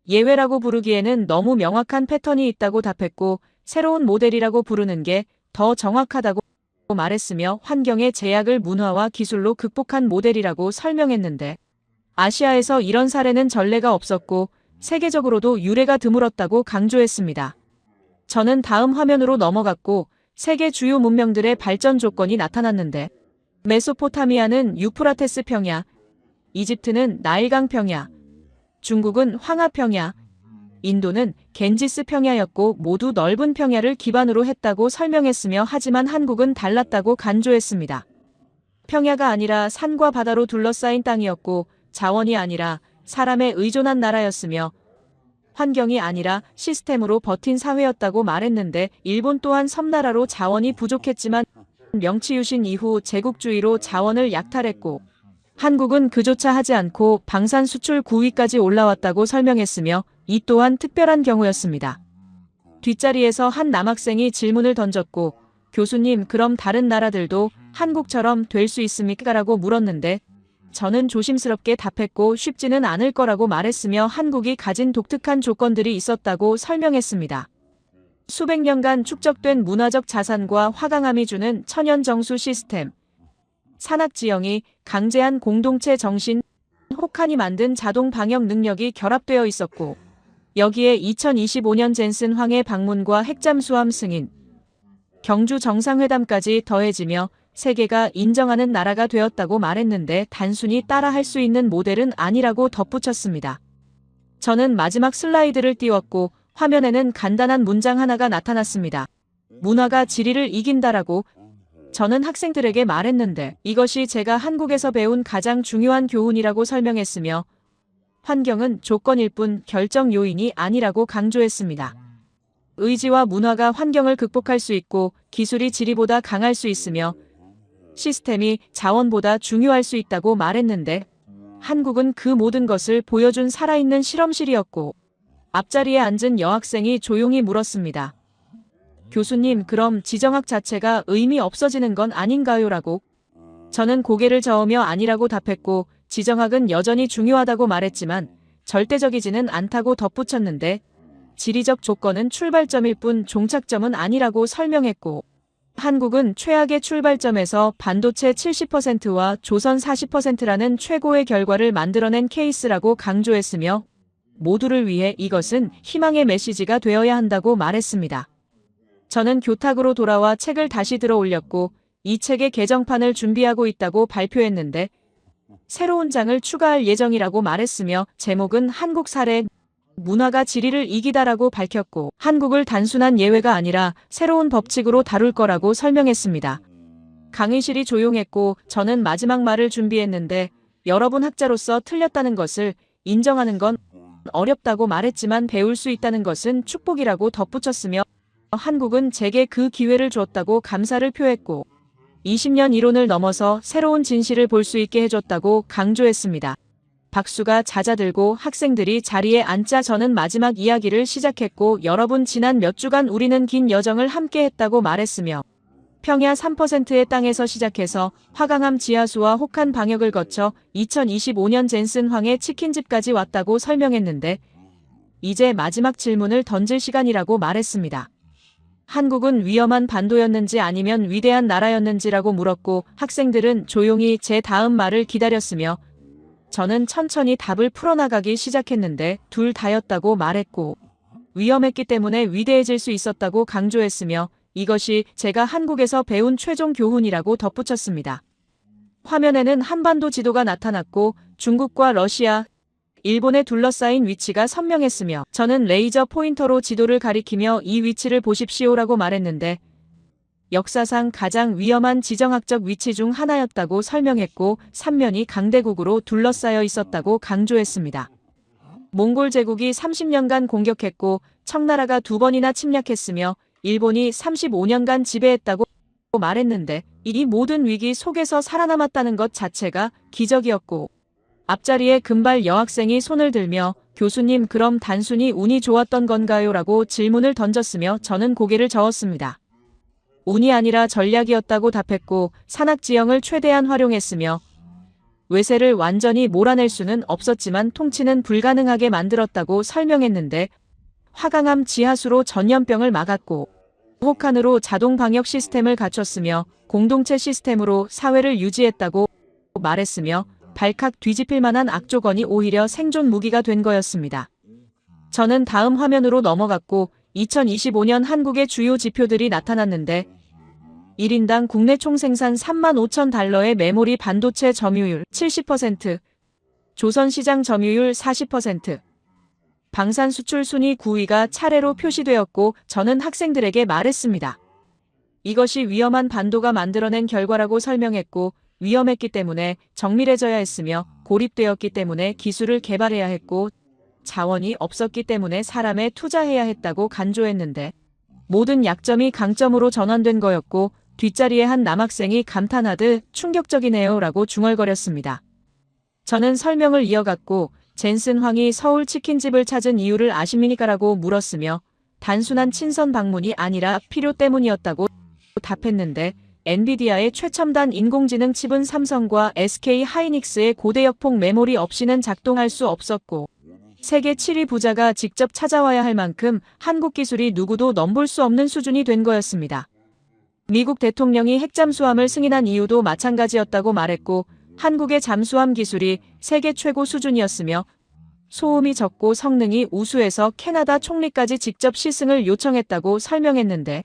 예외라고 부르기에는 너무 명확한 패턴이 있다고 답했고 새로운 모델이라고 부르는 게 더 정확하다고 말했으며 환경의 제약을 문화와 기술로 극복한 모델이라고 설명했는데 아시아에서 이런 사례는 전례가 없었고 세계적으로도 유례가 드물었다고 강조했습니다. 저는 다음 화면으로 넘어갔고 세계 주요 문명들의 발전 조건이 나타났는데 메소포타미아는 유프라테스 평야, 이집트는 나일강 평야, 중국은 황하 평야, 인도는 겐지스 평야였고 모두 넓은 평야를 기반으로 했다고 설명했으며 하지만 한국은 달랐다고 간조했습니다. 평야가 아니라 산과 바다로 둘러싸인 땅이었고 자원이 아니라 사람에 의존한 나라였으며 환경이 아니라 시스템으로 버틴 사회였다고 말했는데 일본 또한 섬나라로 자원이 부족했지만 명치유신 이후 제국주의로 자원을 약탈했고 한국은 그조차 하지 않고 방산 수출 9위까지 올라왔다고 설명했으며 이 또한 특별한 경우였습니다. 뒷자리에서 한 남학생이 질문을 던졌고 교수님 그럼 다른 나라들도 한국처럼 될 수 있습니까? 라고 물었는데 저는 조심스럽게 답했고 쉽지는 않을 거라고 말했으며 한국이 가진 독특한 조건들이 있었다고 설명했습니다. 수백 년간 축적된 문화적 자산과 화강암이 주는 천연정수 시스템, 산악지형이 강제한 공동체 정신, 혹한이 만든 자동 방역 능력이 결합되어 있었고 여기에 2025년 젠슨 황의 방문과 핵잠수함 승인, 경주 정상회담까지 더해지며 세계가 인정하는 나라가 되었다고 말했는데 단순히 따라할 수 있는 모델은 아니라고 덧붙였습니다. 저는 마지막 슬라이드를 띄웠고 화면에는 간단한 문장 하나가 나타났습니다. 문화가 지리를 이긴다라고 저는 학생들에게 말했는데 이것이 제가 한국에서 배운 가장 중요한 교훈이라고 설명했으며 환경은 조건일 뿐 결정 요인이 아니라고 강조했습니다. 의지와 문화가 환경을 극복할 수 있고 기술이 지리보다 강할 수 있으며 시스템이 자원보다 중요할 수 있다고 말했는데 한국은 그 모든 것을 보여준 살아있는 실험실이었고 앞자리에 앉은 여학생이 조용히 물었습니다. 교수님, 그럼 지정학 자체가 의미 없어지는 건 아닌가요? 라고. 저는 고개를 저으며 아니라고 답했고 지정학은 여전히 중요하다고 말했지만 절대적이지는 않다고 덧붙였는데 지리적 조건은 출발점일 뿐 종착점은 아니라고 설명했고 한국은 최악의 출발점에서 반도체 70%와 조선 40%라는 최고의 결과를 만들어낸 케이스라고 강조했으며 모두를 위해 이것은 희망의 메시지가 되어야 한다고 말했습니다. 저는 교탁으로 돌아와 책을 다시 들어 올렸고 이 책의 개정판을 준비하고 있다고 발표했는데 새로운 장을 추가할 예정이라고 말했으며 제목은 한국 사례 문화가 지리를 이기다라고 밝혔고 한국을 단순한 예외가 아니라 새로운 법칙으로 다룰 거라고 설명했습니다. 강의실이 조용했고 저는 마지막 말을 준비했는데 여러분 학자로서 틀렸다는 것을 인정하는 건 어렵다고 말했지만 배울 수 있다는 것은 축복이라고 덧붙였으며 한국은 제게 그 기회를 주었다고 감사를 표했고 20년 이론을 넘어서 새로운 진실을 볼 수 있게 해줬다고 강조했습니다. 박수가 잦아들고 학생들이 자리에 앉자 저는 마지막 이야기를 시작했고 여러분 지난 몇 주간 우리는 긴 여정을 함께 했다고 말했으며 평야 3%의 땅에서 시작해서 화강암 지하수와 혹한 방역을 거쳐 2025년 젠슨 황의 치킨집까지 왔다고 설명했는데 이제 마지막 질문을 던질 시간이라고 말했습니다. 한국은 위험한 반도였는지 아니면 위대한 나라였는지라고 물었고 학생들은 조용히 제 다음 말을 기다렸으며 저는 천천히 답을 풀어나가기 시작했는데 둘 다였다고 말했고 위험했기 때문에 위대해질 수 있었다고 강조했으며 이것이 제가 한국에서 배운 최종 교훈이라고 덧붙였습니다. 화면에는 한반도 지도가 나타났고 중국과 러시아, 일본에 둘러싸인 위치가 선명했으며 저는 레이저 포인터로 지도를 가리키며 이 위치를 보십시오라고 말했는데 역사상 가장 위험한 지정학적 위치 중 하나였다고 설명했고 삼면이 강대국으로 둘러싸여 있었다고 강조했습니다. 몽골 제국이 30년간 공격했고 청나라가 2번이나 침략했으며 일본이 35년간 지배했다고 말했는데 이 모든 위기 속에서 살아남았다는 것 자체가 기적이었고 앞자리에 금발 여학생이 손을 들며 교수님 그럼 단순히 운이 좋았던 건가요? 라고 질문을 던졌으며 저는 고개를 저었습니다. 운이 아니라 전략이었다고 답했고 산악지형을 최대한 활용했으며 외세를 완전히 몰아낼 수는 없었지만 통치는 불가능하게 만들었다고 설명했는데 화강암 지하수로 전염병을 막았고 혹한으로 자동 방역 시스템을 갖췄으며 공동체 시스템으로 사회를 유지했다고 말했으며 발칵 뒤집힐 만한 악조건이 오히려 생존 무기가 된 거였습니다. 저는 다음 화면으로 넘어갔고 2025년 한국의 주요 지표들이 나타났는데 1인당 국내 총생산 35,000달러의 메모리 반도체 점유율 70%, 조선시장 점유율 40%, 방산 수출 순위 9위가 차례로 표시되었고 저는 학생들에게 말했습니다. 이것이 위험한 반도가 만들어낸 결과라고 설명했고 위험했기 때문에 정밀해져야 했으며 고립되었기 때문에 기술을 개발해야 했고 자원이 없었기 때문에 사람에 투자해야 했다고 간조했는데 모든 약점이 강점으로 전환된 거였고 뒷자리에 한 남학생이 감탄하듯 충격적이네요 라고 중얼거렸습니다. 저는 설명을 이어갔고 젠슨 황이 서울 치킨집을 찾은 이유를 아십니까? 라고 물었으며 단순한 친선 방문이 아니라 필요 때문이었다고 답했는데 엔비디아의 최첨단 인공지능 칩은 삼성과 SK 하이닉스의 고대역폭 메모리 없이는 작동할 수 없었고 세계 7위 부자가 직접 찾아와야 할 만큼 한국 기술이 누구도 넘볼 수 없는 수준이 된 거였습니다. 미국 대통령이 핵잠수함을 승인한 이유도 마찬가지였다고 말했고 한국의 잠수함 기술이 세계 최고 수준이었으며 소음이 적고 성능이 우수해서 캐나다 총리까지 직접 시승을 요청했다고 설명했는데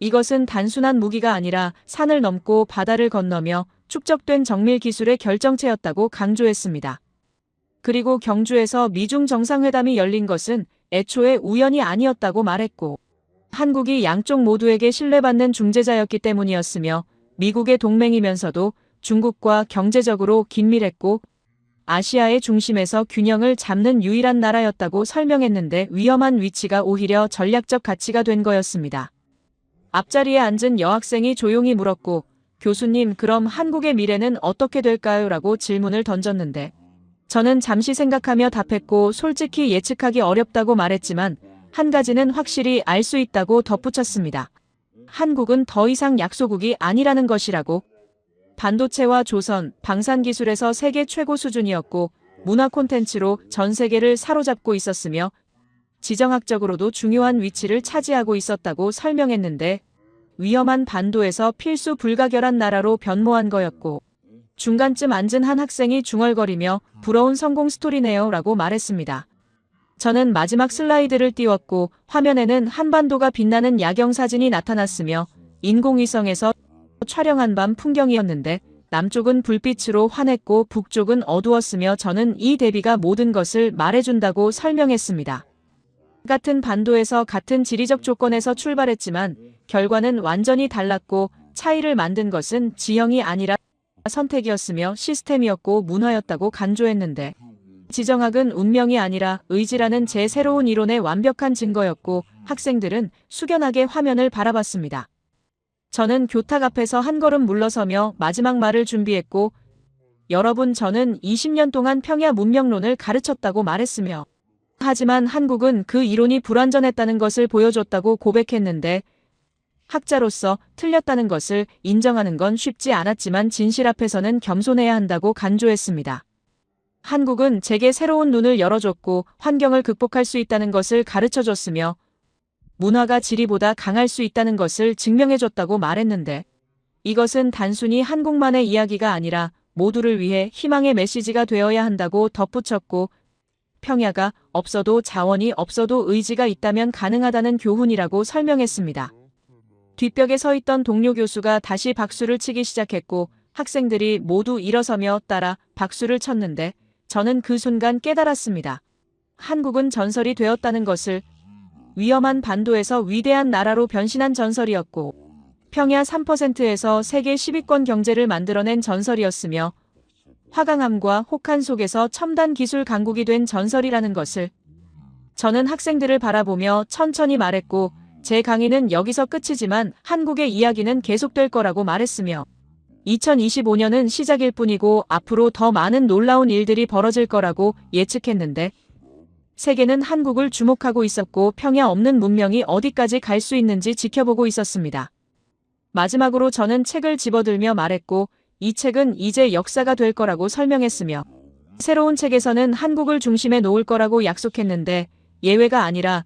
이것은 단순한 무기가 아니라 산을 넘고 바다를 건너며 축적된 정밀 기술의 결정체였다고 강조했습니다. 그리고 경주에서 미중 정상회담이 열린 것은 애초에 우연이 아니었다고 말했고 한국이 양쪽 모두에게 신뢰받는 중재자였기 때문이었으며 미국의 동맹이면서도 중국과 경제적으로 긴밀했고 아시아의 중심에서 균형을 잡는 유일한 나라였다고 설명했는데 위험한 위치가 오히려 전략적 가치가 된 거였습니다. 앞자리에 앉은 여학생이 조용히 물었고 교수님 그럼 한국의 미래는 어떻게 될까요? 라고 질문을 던졌는데 저는 잠시 생각하며 답했고 솔직히 예측하기 어렵다고 말했지만 한 가지는 확실히 알 수 있다고 덧붙였습니다. 한국은 더 이상 약소국이 아니라는 것이라고. 반도체와 조선, 방산기술에서 세계 최고 수준이었고 문화 콘텐츠로 전 세계를 사로잡고 있었으며 지정학적으로도 중요한 위치를 차지하고 있었다고 설명했는데 위험한 반도에서 필수 불가결한 나라로 변모한 거였고 중간쯤 앉은 한 학생이 중얼거리며 부러운 성공 스토리네요 라고 말했습니다. 저는 마지막 슬라이드를 띄웠고 화면에는 한반도가 빛나는 야경 사진이 나타났으며 인공위성에서 촬영한 밤 풍경이었는데 남쪽은 불빛으로 환했고 북쪽은 어두웠으며 저는 이 대비가 모든 것을 말해준다고 설명했습니다. 같은 반도에서 같은 지리적 조건에서 출발했지만 결과는 완전히 달랐고 차이를 만든 것은 지형이 아니라 선택이었으며 시스템이었고 문화였다고 강조했는데 지정학은 운명이 아니라 의지라는 제 새로운 이론의 완벽한 증거였고 학생들은 숙연하게 화면을 바라봤습니다. 저는 교탁 앞에서 한 걸음 물러서며 마지막 말을 준비했고 여러분 저는 20년 동안 평야 문명론을 가르쳤다고 말했으며 하지만 한국은 그 이론이 불완전했다는 것을 보여줬다고 고백했는데 학자로서 틀렸다는 것을 인정하는 건 쉽지 않았지만 진실 앞에서는 겸손해야 한다고 강조했습니다. 한국은 제게 새로운 눈을 열어줬고 환경을 극복할 수 있다는 것을 가르쳐줬으며 문화가 지리보다 강할 수 있다는 것을 증명해줬다고 말했는데 이것은 단순히 한국만의 이야기가 아니라 모두를 위해 희망의 메시지가 되어야 한다고 덧붙였고 평야가 없어도 자원이 없어도 의지가 있다면 가능하다는 교훈이라고 설명했습니다. 뒷벽에 서 있던 동료 교수가 다시 박수를 치기 시작했고 학생들이 모두 일어서며 따라 박수를 쳤는데 저는 그 순간 깨달았습니다. 한국은 전설이 되었다는 것을 위험한 반도에서 위대한 나라로 변신한 전설이었고 평야 3%에서 세계 10위권 경제를 만들어낸 전설이었으며 화강암과 혹한 속에서 첨단 기술 강국이 된 전설이라는 것을 저는 학생들을 바라보며 천천히 말했고 제 강의는 여기서 끝이지만 한국의 이야기는 계속될 거라고 말했으며 2025년은 시작일 뿐이고 앞으로 더 많은 놀라운 일들이 벌어질 거라고 예측했는데 세계는 한국을 주목하고 있었고 평야 없는 문명이 어디까지 갈 수 있는지 지켜보고 있었습니다. 마지막으로 저는 책을 집어들며 말했고 이 책은 이제 역사가 될 거라고 설명했으며 새로운 책에서는 한국을 중심에 놓을 거라고 약속했는데 예외가 아니라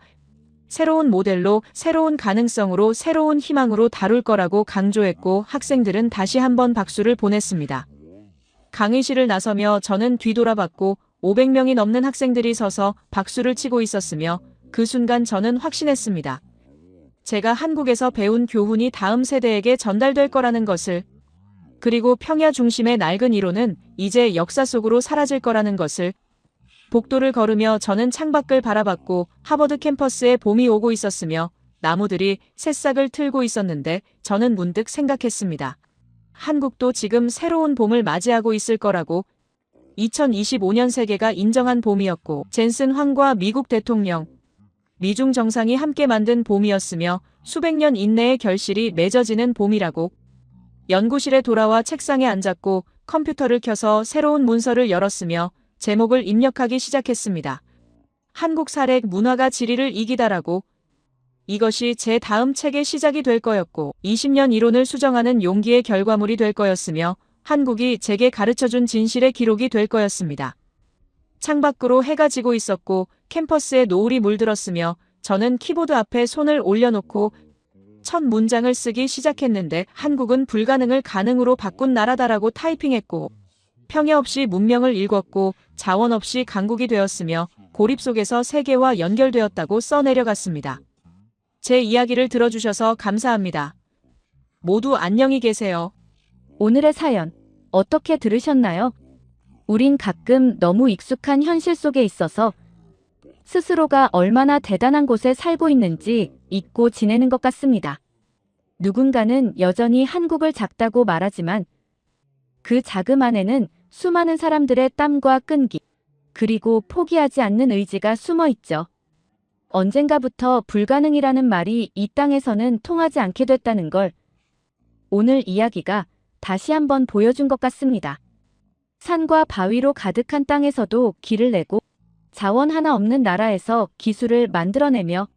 새로운 모델로 새로운 가능성으로 새로운 희망으로 다룰 거라고 강조했고 학생들은 다시 한번 박수를 보냈습니다. 강의실을 나서며 저는 뒤돌아봤고 500명이 넘는 학생들이 서서 박수를 치고 있었으며 그 순간 저는 확신했습니다. 제가 한국에서 배운 교훈이 다음 세대에게 전달될 거라는 것을 그리고 평야 중심의 낡은 이론은 이제 역사 속으로 사라질 거라는 것을 복도를 걸으며 저는 창밖을 바라봤고 하버드 캠퍼스에 봄이 오고 있었으며 나무들이 새싹을 틀고 있었는데 저는 문득 생각했습니다. 한국도 지금 새로운 봄을 맞이하고 있을 거라고 2025년 세계가 인정한 봄이었고 젠슨 황과 미국 대통령, 미중 정상이 함께 만든 봄이었으며 수백 년 인내의 결실이 맺어지는 봄이라고 연구실에 돌아와 책상에 앉았고 컴퓨터를 켜서 새로운 문서를 열었으며 제목을 입력하기 시작했습니다. 한국 사례 문화가 지리를 이기다라고 이것이 제 다음 책의 시작이 될 거였고 20년 이론을 수정하는 용기의 결과물이 될 거였으며 한국이 제게 가르쳐준 진실의 기록이 될 거였습니다. 창밖으로 해가 지고 있었고 캠퍼스에 노을이 물들었으며 저는 키보드 앞에 손을 올려놓고 첫 문장을 쓰기 시작했는데 한국은 불가능을 가능으로 바꾼 나라다라고 타이핑했고 평야 없이 문명을 일궜고 자원 없이 강국이 되었으며 고립 속에서 세계와 연결되었다고 써내려갔습니다. 제 이야기를 들어주셔서 감사합니다. 모두 안녕히 계세요. 오늘의 사연 어떻게 들으셨나요? 우린 가끔 너무 익숙한 현실 속에 있어서 스스로가 얼마나 대단한 곳에 살고 있는지 잊고 지내는 것 같습니다. 누군가는 여전히 한국을 작다고 말하지만 그 자금 안에는 수많은 사람들의 땀과 끈기, 그리고 포기하지 않는 의지가 숨어 있죠. 언젠가부터 불가능이라는 말이 이 땅에서는 통하지 않게 됐다는 걸 오늘 이야기가 다시 한번 보여준 것 같습니다. 산과 바위로 가득한 땅에서도 길을 내고 자원 하나 없는 나라에서 기술을 만들어내며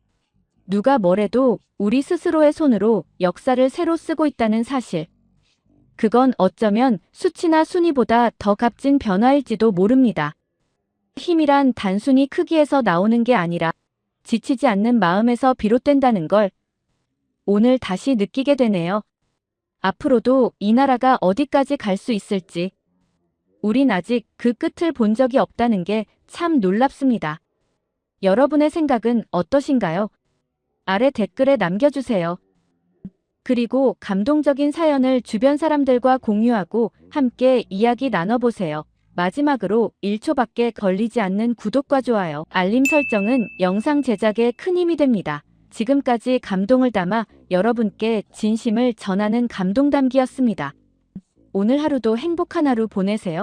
누가 뭐래도 우리 스스로의 손으로 역사를 새로 쓰고 있다는 사실. 그건 어쩌면 수치나 순위보다 더 값진 변화일지도 모릅니다. 힘이란 단순히 크기에서 나오는 게 아니라 지치지 않는 마음에서 비롯된다는 걸 오늘 다시 느끼게 되네요. 앞으로도 이 나라가 어디까지 갈 수 있을지 우린 아직 그 끝을 본 적이 없다는 게 참 놀랍습니다. 여러분의 생각은 어떠신가요? 아래 댓글에 남겨주세요. 그리고 감동적인 사연을 주변 사람들과 공유하고 함께 이야기 나눠보세요. 마지막으로 1초밖에 걸리지 않는 구독과 좋아요, 알림 설정은 영상 제작에 큰 힘이 됩니다. 지금까지 감동을 담아 여러분께 진심을 전하는 감동담기였습니다. 오늘 하루도 행복한 하루 보내세요.